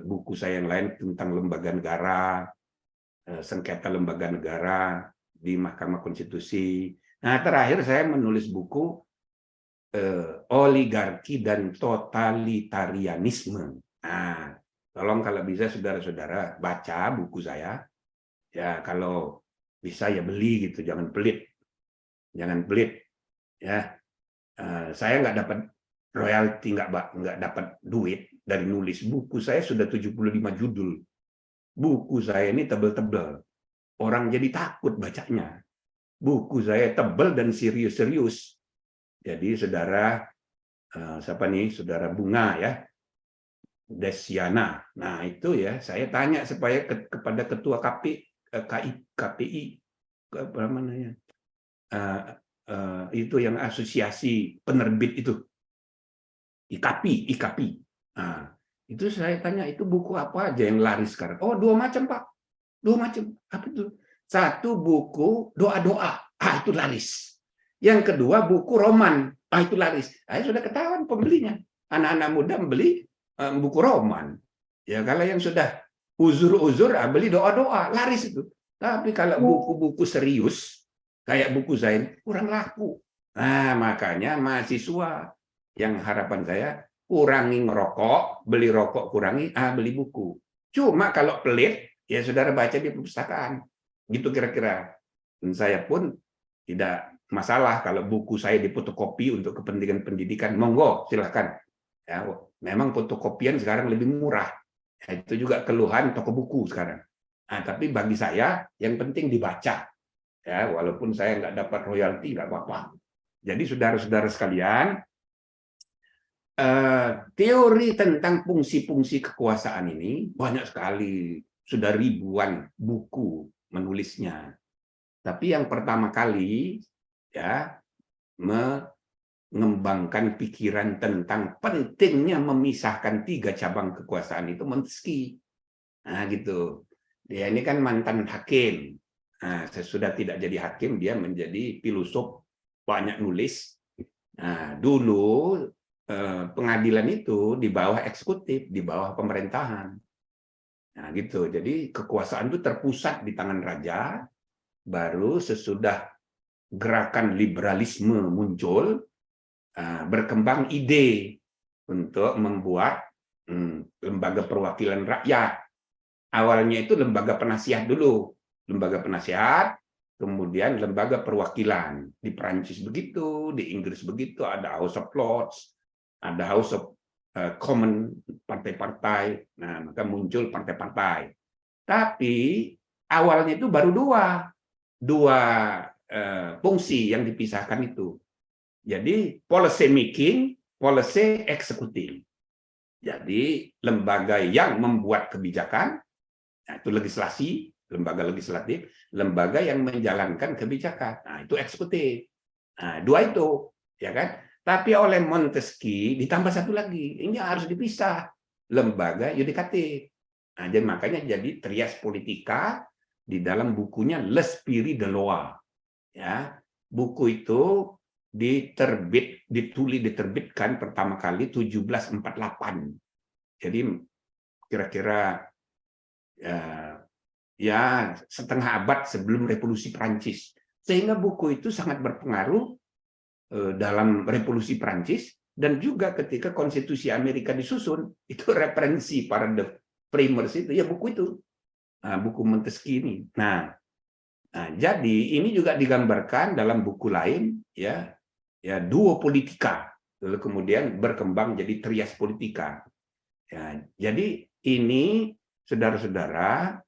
buku saya yang lain tentang lembaga negara, sengketa lembaga negara, di Mahkamah Konstitusi. Nah, terakhir saya menulis buku Oligarki dan Totalitarianisme. Nah, tolong kalau bisa saudara-saudara baca buku saya. Ya, kalau bisa ya beli gitu, jangan pelit. Jangan pelit. Ya, saya nggak dapat royalti, nggak dapat duit dari nulis buku. Saya sudah 75 judul. Buku saya ini tebel-tebel. Orang jadi takut bacanya. Buku saya tebal dan serius-serius. Jadi saudara, siapa nih? Saudara Bunga ya, Desiana. Nah itu ya, saya tanya supaya kepada Ketua KPI, apa namanya? Itu yang asosiasi penerbit itu. IKAPI. Nah, itu saya tanya, itu buku apa aja yang laris sekarang? Oh, 2 macam, Pak. 2 macam. Apa itu? Satu buku doa-doa, itu laris. Yang kedua buku roman, itu laris. Sudah ketahuan pembelinya. Anak-anak muda membeli buku roman. Ya kalau yang sudah uzur-uzur, beli doa-doa, laris itu. Tapi kalau buku-buku serius, kayak buku saya, kurang laku. Nah, makanya mahasiswa yang harapan saya, kurangi ngerokok, beli rokok kurangi, beli buku. Cuma kalau pelit, ya saudara baca di perpustakaan. Gitu kira-kira. Dan saya pun tidak masalah kalau buku saya difotokopi untuk kepentingan pendidikan, monggo silahkan. Ya, memang fotokopian sekarang lebih murah. Ya, itu juga keluhan toko buku sekarang. Nah, tapi bagi saya yang penting dibaca. Ya, walaupun saya nggak dapat royalti nggak apa-apa. Jadi saudara-saudara sekalian, teori tentang fungsi-fungsi kekuasaan ini banyak sekali, sudah ribuan buku menulisnya. Tapi yang pertama kali ya mengembangkan pikiran tentang pentingnya memisahkan 3 cabang kekuasaan itu Montesquieu. Nah, gitu. Dia ini kan mantan hakim. Nah, sesudah tidak jadi hakim dia menjadi filosof, banyak nulis. Nah, dulu pengadilan itu di bawah eksekutif, di bawah pemerintahan. Nah, gitu. Jadi kekuasaan itu terpusat di tangan raja. Baru sesudah gerakan liberalisme muncul, berkembang ide untuk membuat lembaga perwakilan rakyat. Awalnya itu lembaga penasihat dulu, lembaga penasihat, kemudian lembaga perwakilan. Di Perancis begitu, di Inggris begitu, ada House of Lords, ada House of Commons, partai-partai. Nah, maka muncul partai-partai. Tapi awalnya itu baru dua fungsi yang dipisahkan itu. Jadi policy making, policy executing. Jadi lembaga yang membuat kebijakan, itu legislasi, lembaga legislatif, lembaga yang menjalankan kebijakan, itu eksekutif. Nah, 2 itu, ya kan? Tapi oleh Montesquieu ditambah 1 lagi, ini harus dipisah, lembaga yudikatif. Nah, jadi makanya jadi trias politika di dalam bukunya L'Esprit de Loi. Ya, buku itu diterbitkan pertama kali 1748. Jadi kira-kira ya setengah abad sebelum Revolusi Prancis. Sehingga buku itu sangat berpengaruh dalam Revolusi Prancis, dan juga ketika Konstitusi Amerika disusun, itu referensi para the framers itu ya buku itu, buku Montesquieu ini. Nah, jadi ini juga digambarkan dalam buku lain, ya Duo Politica, lalu kemudian berkembang jadi Trias Politica. Ya, jadi ini saudara-saudara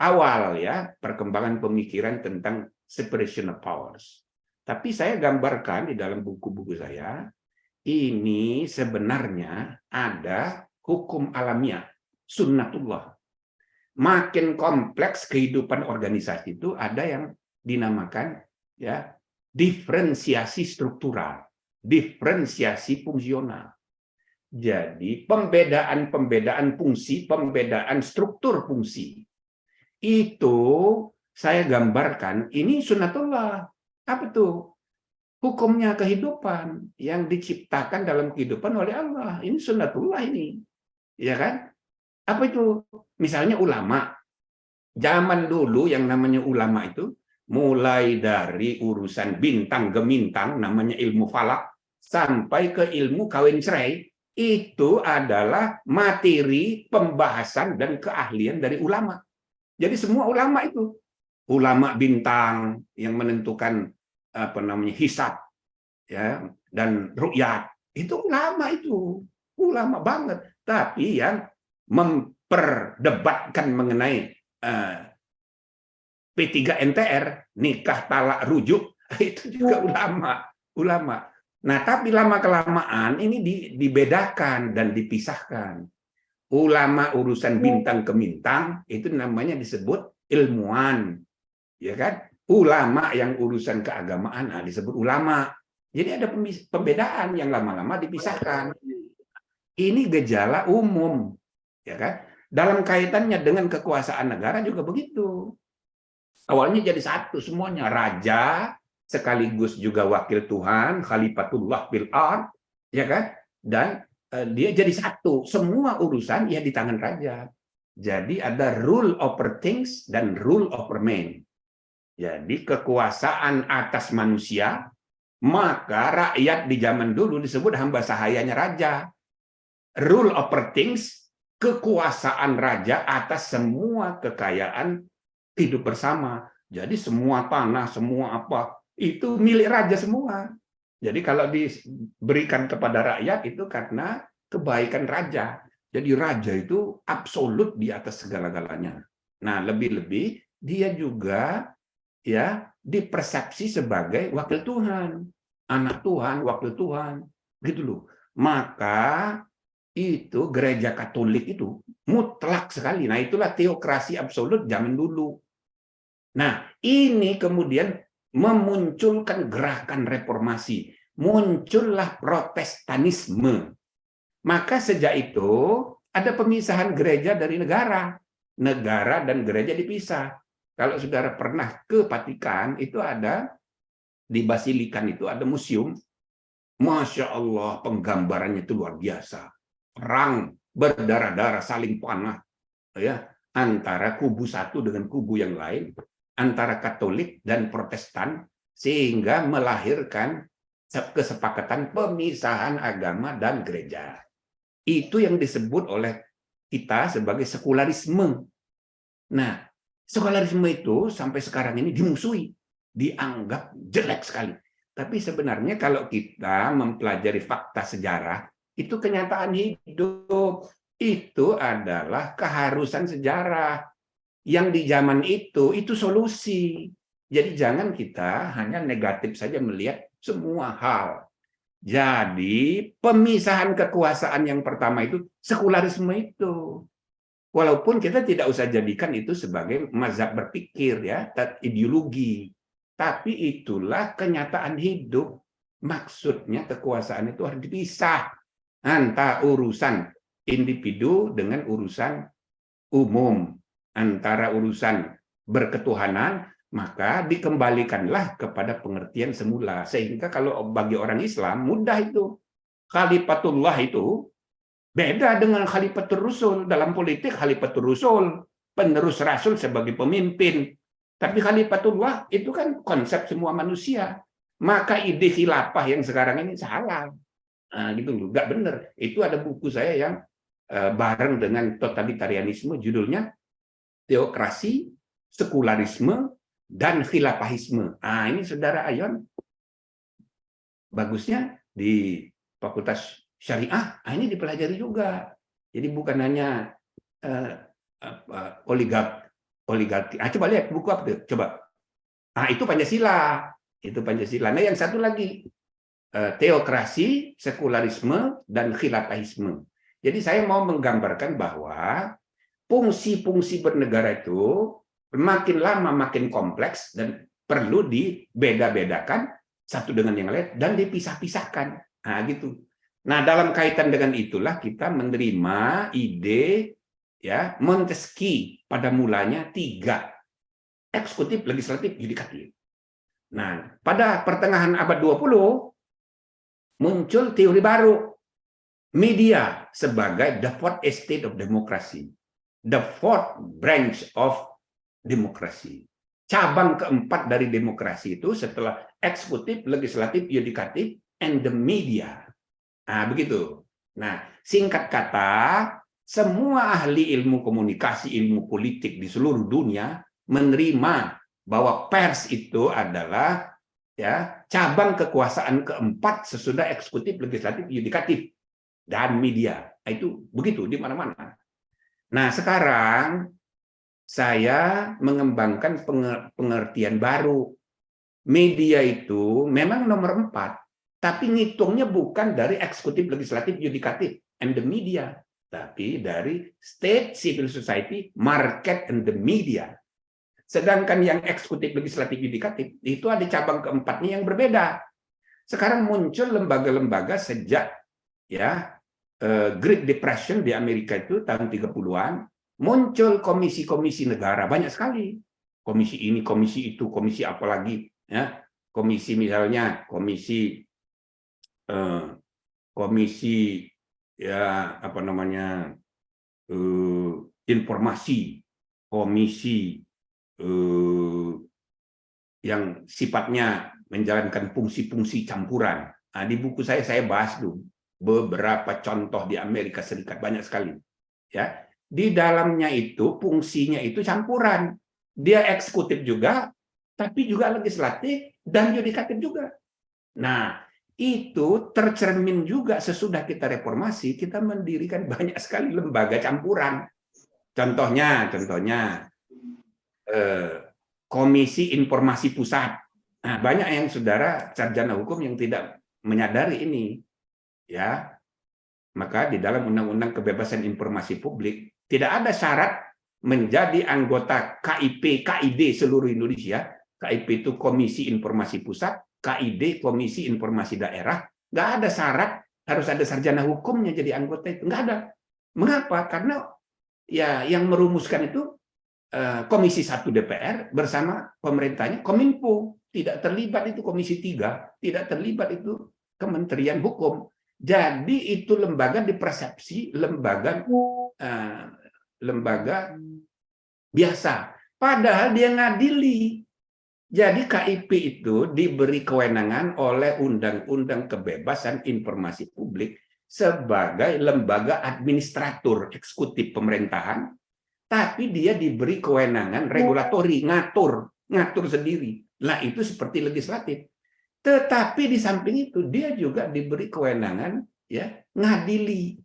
awal ya perkembangan pemikiran tentang separation of powers. Tapi saya gambarkan di dalam buku-buku saya, ini sebenarnya ada hukum alamiah, sunnatullah. Makin kompleks kehidupan organisasi itu ada yang dinamakan ya diferensiasi struktural, diferensiasi fungsional. Jadi pembedaan fungsi, pembedaan struktur fungsi itu saya gambarkan ini sunnatullah. Apa itu? Hukumnya kehidupan yang diciptakan dalam kehidupan oleh Allah. Ini sunnatullah ini. Ya kan? Apa itu? Misalnya ulama. Zaman dulu yang namanya ulama itu mulai dari urusan bintang gemintang namanya ilmu falak sampai ke ilmu kawin cerai, itu adalah materi pembahasan dan keahlian dari ulama. Jadi semua ulama itu, ulama bintang yang menentukan hisab ya dan ru'yat, itu ulama banget. Tapi yang memperdebatkan mengenai P3NTR, nikah talak rujuk, itu juga ulama. Nah, tapi lama-kelamaan ini dibedakan dan dipisahkan. Ulama urusan bintang ke bintang itu namanya disebut ilmuwan, ya kan? Ulama yang urusan keagamaan disebut ulama. Jadi ada pembedaan yang lama-lama dipisahkan. Ini gejala umum, ya kan? Dalam kaitannya dengan kekuasaan negara juga begitu. Awalnya jadi satu semuanya, raja sekaligus juga wakil Tuhan, khalifatullah fil ard, ya kan? Dan dia jadi satu, semua urusan ya di tangan raja. Jadi ada rule over things dan rule over men. Jadi kekuasaan atas manusia, maka rakyat di zaman dulu disebut hamba sahayanya raja. Rule over things, kekuasaan raja atas semua kekayaan hidup bersama. Jadi semua tanah, semua apa, itu milik raja semua. Jadi kalau diberikan kepada rakyat itu karena kebaikan raja. Jadi raja itu absolut di atas segala-galanya. Nah, lebih-lebih dia juga ya dipersepsi sebagai wakil Tuhan, anak Tuhan, wakil Tuhan, gitu loh. Maka itu gereja Katolik itu mutlak sekali. Nah, itulah teokrasi absolut zaman dulu. Nah, ini kemudian memunculkan gerakan reformasi. Muncullah Protestanisme. Maka sejak itu ada pemisahan gereja dari negara. Negara dan gereja dipisah. Kalau saudara pernah ke Vatikan, itu ada di Basilikan itu ada museum. Masya Allah, penggambarannya itu luar biasa. Perang berdarah-darah, saling panah, ya, antara kubu satu dengan kubu yang lain, antara Katolik dan Protestan, sehingga melahirkan kesepakatan pemisahan agama dan gereja. Itu yang disebut oleh kita sebagai sekularisme. Nah, sekularisme itu sampai sekarang ini dimusuhi, dianggap jelek sekali. Tapi sebenarnya kalau kita mempelajari fakta sejarah, itu kenyataan hidup. Itu adalah keharusan sejarah. Yang di zaman itu solusi. Jadi jangan kita hanya negatif saja melihat semua hal. Jadi pemisahan kekuasaan yang pertama itu sekularisme itu. Walaupun kita tidak usah jadikan itu sebagai mazhab berpikir ya, ideologi. Tapi itulah kenyataan hidup. Maksudnya kekuasaan itu harus dipisah antara urusan individu dengan urusan umum, antara urusan berketuhanan maka dikembalikanlah kepada pengertian semula. Sehingga kalau bagi orang Islam mudah itu. Khalifatullah itu beda dengan Khalifatur Rasul. Dalam politik Khalifatur Rasul, penerus Rasul sebagai pemimpin. Tapi Khalifatullah itu kan konsep semua manusia. Maka ide khilafah yang sekarang ini salah. Nah, gitu loh, nggak benar. Itu ada buku saya yang bareng dengan totalitarianisme, judulnya Teokrasi, Sekularisme, dan Khilafahisme. Nah, ini Saudara Ayon, bagusnya di Fakultas Syariah, ini dipelajari juga. Jadi bukan hanya oligarki. Coba lihat buku apa tuh? Coba. Itu Pancasila. Itu Pancasila. Nah, yang satu lagi, teokrasi, sekularisme, dan khilafahisme. Jadi saya mau menggambarkan bahwa fungsi-fungsi bernegara itu makin lama makin kompleks dan perlu dibeda-bedakan satu dengan yang lain dan dipisah-pisahkan. Nah, gitu. Nah, dalam kaitan dengan itulah kita menerima ide ya Montesquieu pada mulanya 3, eksekutif, legislatif, yudikatif. Nah, pada pertengahan abad 20 muncul teori baru, media sebagai the fourth estate of democracy, the fourth branch of democracy. Cabang keempat dari demokrasi itu setelah eksekutif, legislatif, yudikatif, and the media. Nah, begitu. Nah, singkat kata, semua ahli ilmu komunikasi, ilmu politik di seluruh dunia menerima bahwa pers itu adalah ya cabang kekuasaan keempat sesudah eksekutif, legislatif, yudikatif, dan media. Itu begitu di mana-mana. Nah, sekarang saya mengembangkan pengertian baru. Media itu memang nomor 4, tapi ngitungnya bukan dari eksekutif, legislatif, yudikatif, and the media, tapi dari state, civil society, market, and the media. Sedangkan yang eksekutif, legislatif, yudikatif itu ada cabang keempatnya yang berbeda. Sekarang muncul lembaga-lembaga sejak ya Great Depression di Amerika itu tahun 30-an, muncul komisi-komisi negara banyak sekali. Komisi ini, komisi itu, komisi apa lagi ya. Komisi misalnya komisi ya apa namanya informasi, komisi yang sifatnya menjalankan fungsi-fungsi campuran. Nah, di buku saya bahas dulu beberapa contoh di Amerika Serikat, banyak sekali. Ya, di dalamnya itu fungsinya itu campuran. Dia eksekutif juga, tapi juga legislatif dan yudikatif juga. Nah, itu tercermin juga sesudah kita reformasi, kita mendirikan banyak sekali lembaga campuran. Contohnya Komisi Informasi Pusat. Nah, banyak yang saudara sarjana hukum yang tidak menyadari ini. Ya, maka di dalam Undang-Undang Kebebasan Informasi Publik tidak ada syarat menjadi anggota KIP, KID seluruh Indonesia. KIP itu Komisi Informasi Pusat, KID Komisi Informasi Daerah. Nggak ada syarat harus ada sarjana hukumnya jadi anggota itu. Nggak ada. Mengapa? Karena ya yang merumuskan itu Komisi 1 DPR bersama pemerintahnya Kominfo. Tidak terlibat itu Komisi 3, tidak terlibat itu Kementerian Hukum. Jadi itu lembaga dipersepsi lembaga biasa. Padahal dia ngadili. Jadi KIP itu diberi kewenangan oleh Undang-Undang Kebebasan Informasi Publik sebagai lembaga administrator eksekutif pemerintahan, tapi dia diberi kewenangan regulatori, ngatur sendiri. Lah itu seperti legislatif. Tetapi di samping itu dia juga diberi kewenangan ya ngadili.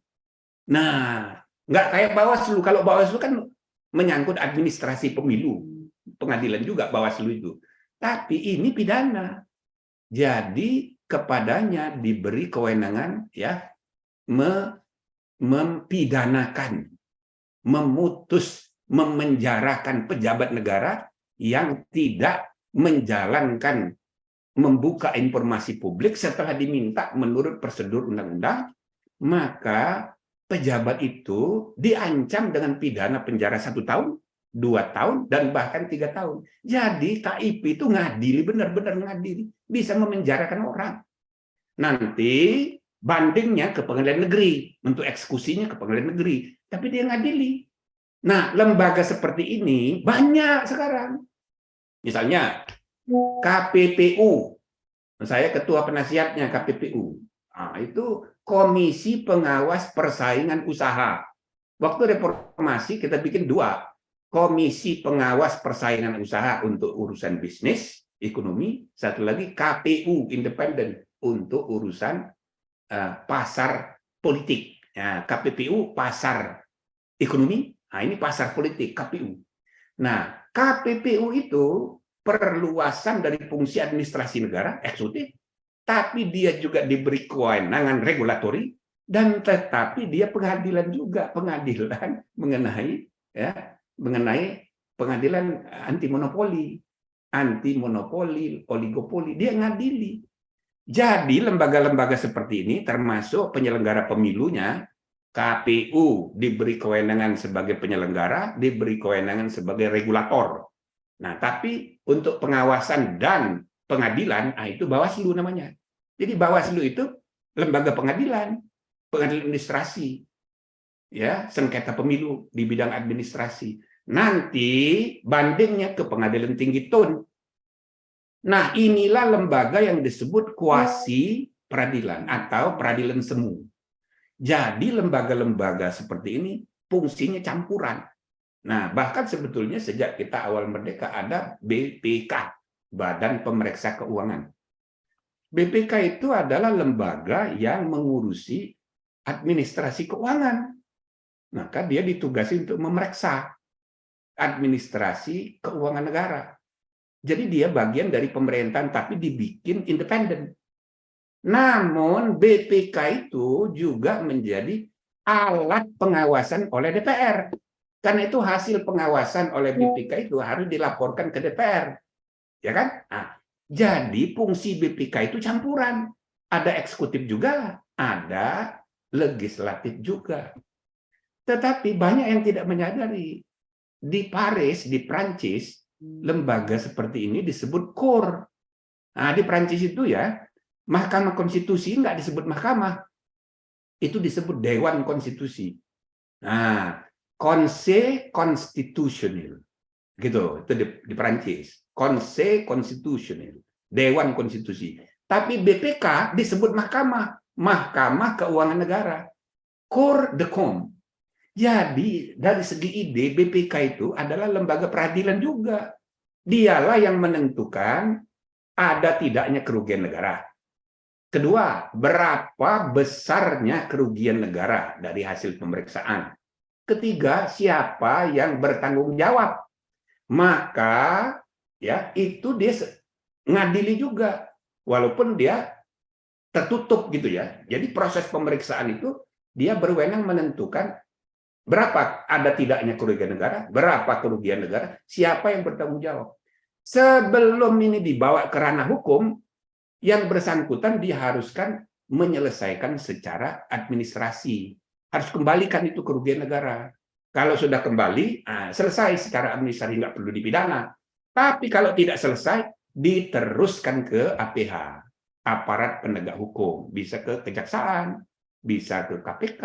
Nah, nggak kayak Bawaslu. Kalau Bawaslu kan menyangkut administrasi pemilu, pengadilan juga Bawaslu itu. Tapi ini pidana. Jadi kepadanya diberi kewenangan ya mempidanakan, memutus, memenjarakan pejabat negara yang tidak menjalankan, membuka informasi publik setelah diminta menurut prosedur undang-undang, maka pejabat itu diancam dengan pidana penjara 1 tahun 2 tahun, dan bahkan 3 tahun. Jadi KIP itu ngadili, benar-benar ngadili. Bisa memenjarakan orang. Nanti bandingnya ke pengadilan negeri. Untuk eksekusinya ke pengadilan negeri. Tapi dia ngadili. Nah, lembaga seperti ini banyak sekarang. Misalnya, KPPU. Saya ketua penasihatnya KPPU. Nah, itu Komisi Pengawas Persaingan Usaha. Waktu reformasi kita bikin 2. Komisi Pengawas Persaingan Usaha untuk urusan bisnis, ekonomi. Satu lagi KPU Independen untuk urusan pasar politik. Nah, KPPU pasar ekonomi. Nah, ini pasar politik, KPU. Nah, KPPU itu perluasan dari fungsi administrasi negara, eksekutif, tapi dia juga diberi kewenangan regulatori, dan tetapi dia pengadilan juga, pengadilan mengenai pengadilan anti monopoli, oligopoli, dia ngadili. Jadi lembaga-lembaga seperti ini, termasuk penyelenggara pemilunya, KPU diberi kewenangan sebagai penyelenggara, diberi kewenangan sebagai regulator. Nah, tapi untuk pengawasan dan pengadilan, itu Bawaslu namanya. Jadi Bawaslu itu lembaga pengadilan administrasi, ya, sengketa pemilu di bidang administrasi. Nanti bandingnya ke Pengadilan Tinggi Tun. Nah, inilah lembaga yang disebut kuasi peradilan atau peradilan semu. Jadi lembaga-lembaga seperti ini fungsinya campuran. Nah, bahkan sebetulnya sejak kita awal merdeka ada BPK, Badan Pemeriksa Keuangan. BPK itu adalah lembaga yang mengurusi administrasi keuangan. Maka dia ditugasi untuk memeriksa administrasi keuangan negara. Jadi dia bagian dari pemerintahan tapi dibikin independen. Namun BPK itu juga menjadi alat pengawasan oleh DPR. Karena itu hasil pengawasan oleh BPK itu harus dilaporkan ke DPR. Ya kan? Nah, jadi fungsi BPK itu campuran. Ada eksekutif juga, ada legislatif juga. Tetapi banyak yang tidak menyadari. Di Paris, di Prancis, lembaga seperti ini disebut cour. Nah, di Prancis itu ya, Mahkamah Konstitusi nggak disebut mahkamah. Itu disebut Dewan Konstitusi. Nah, Conseil Constitutionnel. Gitu, itu di Prancis. Conseil Constitutionnel. Dewan Konstitusi. Tapi BPK disebut mahkamah. Mahkamah Keuangan Negara. Cour des comptes. Jadi, dari segi ide, BPK itu adalah lembaga peradilan juga. Dialah yang menentukan ada tidaknya kerugian negara. Kedua, berapa besarnya kerugian negara dari hasil pemeriksaan. Ketiga, siapa yang bertanggung jawab. Maka ya itu dia ngadili juga, walaupun dia tertutup gitu ya. Jadi proses pemeriksaan itu dia berwenang menentukan berapa ada tidaknya kerugian negara, berapa kerugian negara, siapa yang bertanggung jawab. Sebelum ini dibawa ke ranah hukum, yang bersangkutan diharuskan menyelesaikan secara administrasi. Harus kembalikan itu kerugian negara. Kalau sudah kembali, selesai secara administrasi, nggak perlu dipidana. Tapi kalau tidak selesai, diteruskan ke APH, aparat penegak hukum. Bisa ke kejaksaan, bisa ke KPK,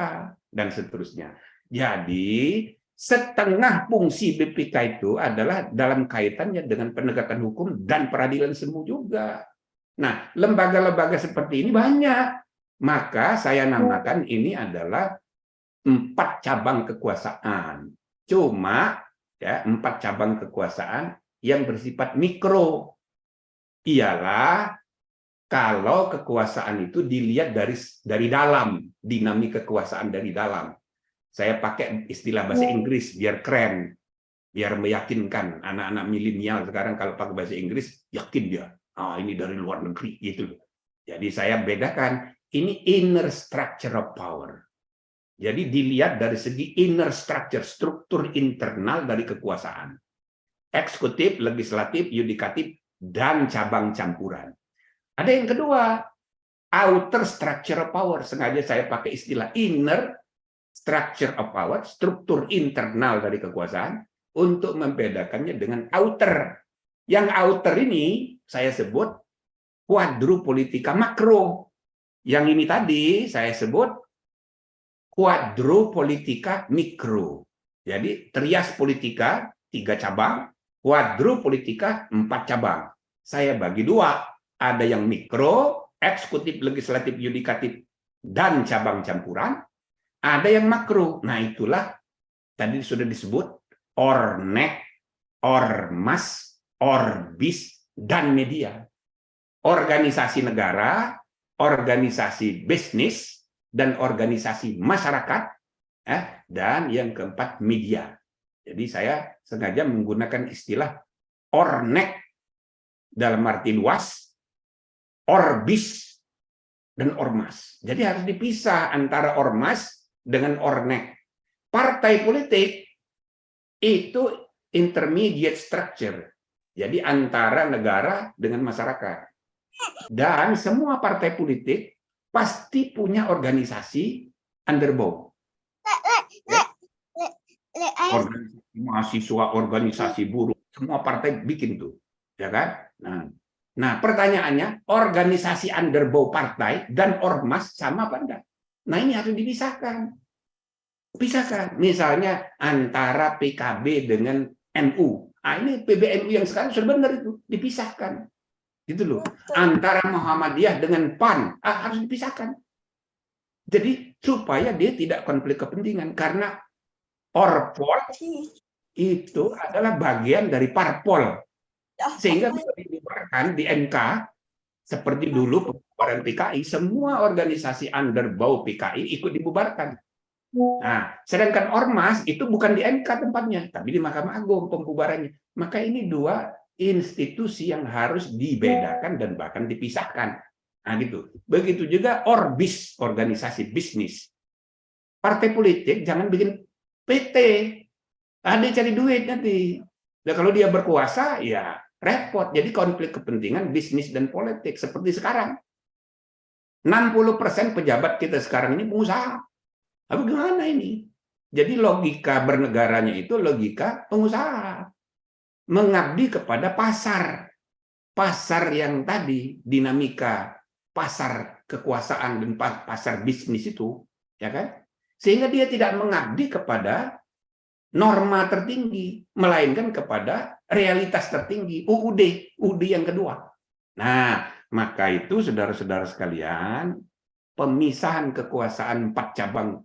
dan seterusnya. Jadi, setengah fungsi BPK itu adalah dalam kaitannya dengan penegakan hukum dan peradilan semu juga. Nah, lembaga-lembaga seperti ini banyak. Maka saya namakan ini adalah 4 cabang kekuasaan. Cuma ya 4 cabang kekuasaan yang bersifat mikro. Ialah kalau kekuasaan itu dilihat dari dalam, dinamika kekuasaan dari dalam. Saya pakai istilah bahasa Inggris biar keren, biar meyakinkan anak-anak milenial sekarang kalau pakai bahasa Inggris yakin dia. Ini dari luar negeri gitu. Jadi saya bedakan ini inner structure of power. Jadi dilihat dari segi inner structure, struktur internal dari kekuasaan. Eksekutif, legislatif, yudikatif, dan cabang campuran. Ada yang kedua, outer structure of power. Sengaja saya pakai istilah inner structure of power, struktur internal dari kekuasaan. untuk membedakannya dengan outer. Yang outer ini saya sebut quadrupolitika makro. Yang ini tadi saya sebut quadrupolitika mikro. Jadi trias politika 3 cabang, quadrupolitika 4 cabang. Saya bagi 2. Ada yang mikro, eksekutif, legislatif, yudikatif, dan cabang campuran. Ada yang makro. Nah itulah tadi sudah disebut ornek, ormas, orbis, dan media. Organisasi negara, organisasi bisnis, dan organisasi masyarakat, dan yang keempat media. Jadi saya sengaja menggunakan istilah ornek dalam arti luas, orbis, dan ormas. Jadi harus dipisah antara ormas dengan ornek. Partai politik itu intermediate structure. Jadi antara negara dengan masyarakat. Dan semua partai politik pasti punya organisasi underbow. Organisasi mahasiswa, organisasi buruh, semua partai bikin tuh, ya kan? Nah, pertanyaannya, organisasi underbow partai dan ormas sama apa enggak? Nah, ini harus dipisahkan. Pisahkan, misalnya antara PKB dengan NU. Nah, ini PBNU yang sekarang sudah benar itu, dipisahkan. Gitu loh. Antara Muhammadiyah dengan PAN harus dipisahkan. Jadi supaya dia tidak konflik kepentingan, karena Orpol itu adalah bagian dari parpol, sehingga bisa dibubarkan di MK seperti dulu pembubaran PKI. Semua organisasi underbow PKI ikut dibubarkan. Nah, sedangkan ormas itu bukan di MK tempatnya, tapi di Mahkamah Agung pembubarannya. Maka ini 2 institusi yang harus dibedakan dan bahkan dipisahkan. Nah, gitu. Begitu juga orbis, organisasi bisnis. Partai politik jangan bikin PT. Dia cari duit nanti. Nah, kalau dia berkuasa, ya repot. Jadi konflik kepentingan bisnis dan politik seperti sekarang. 60% pejabat kita sekarang ini pengusaha. Apa gimana ini? Jadi logika bernegaranya itu logika pengusaha. Mengabdi kepada pasar. Pasar yang tadi, dinamika pasar kekuasaan dan pasar bisnis itu, ya kan? Sehingga dia tidak mengabdi kepada norma tertinggi, melainkan kepada realitas tertinggi, UUD yang kedua. Nah, maka itu saudara-saudara sekalian, pemisahan kekuasaan 4 cabang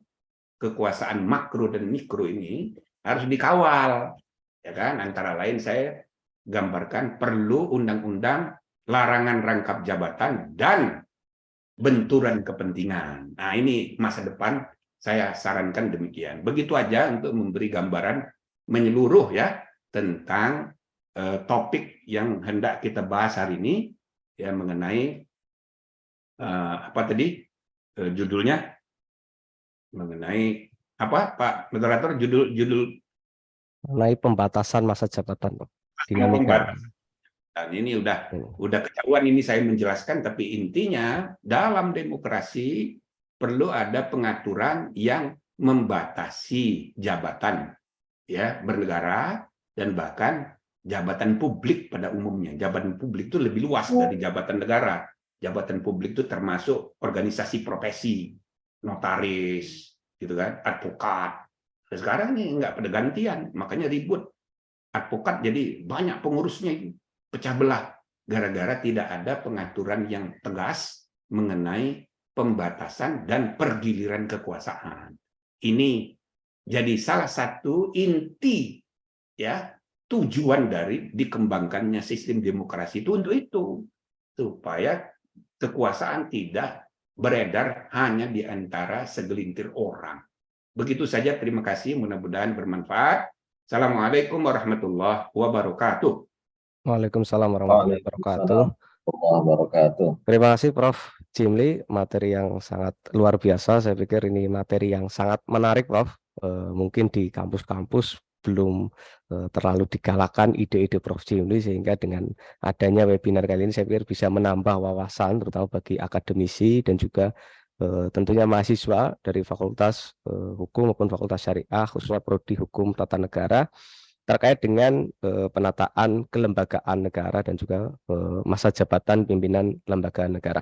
kekuasaan makro dan mikro ini harus dikawal. Ya kan, antara lain saya gambarkan perlu undang-undang larangan rangkap jabatan dan benturan kepentingan. Nah, ini masa depan saya sarankan demikian. Begitu aja untuk memberi gambaran menyeluruh ya tentang topik yang hendak kita bahas hari ini, ya mengenai apa tadi judulnya, mengenai apa Pak Moderator, judul mengenai pembatasan masa jabatan, Pak. Dinamika. Dan ini udah ketahuan ini saya menjelaskan, tapi intinya dalam demokrasi perlu ada pengaturan yang membatasi jabatan ya bernegara dan bahkan jabatan publik pada umumnya. Jabatan publik itu lebih luas dari jabatan negara. Jabatan publik itu termasuk organisasi profesi, notaris, gitu kan, advokat. Sekarang ini nggak pada gantian, makanya ribut. Advokat jadi banyak pengurusnya itu pecah belah gara-gara tidak ada pengaturan yang tegas mengenai pembatasan dan pergiliran kekuasaan. Ini jadi salah satu inti ya tujuan dari dikembangkannya sistem demokrasi itu untuk itu, supaya kekuasaan tidak beredar hanya di antara segelintir orang. Begitu saja, terima kasih, mudah-mudahan bermanfaat. Assalamualaikum warahmatullahi wabarakatuh. Waalaikumsalam warahmatullahi wabarakatuh. Terima kasih Prof. Jimli, materi yang sangat luar biasa. Saya pikir ini materi yang sangat menarik, Prof. Mungkin di kampus-kampus belum terlalu digalakan ide-ide Prof. Jimli, sehingga dengan adanya webinar kali ini saya pikir bisa menambah wawasan terutama bagi akademisi dan juga tentunya mahasiswa dari Fakultas Hukum maupun Fakultas Syariah, khususnya Prodi Hukum Tata Negara, terkait dengan penataan kelembagaan negara dan juga masa jabatan pimpinan lembaga negara.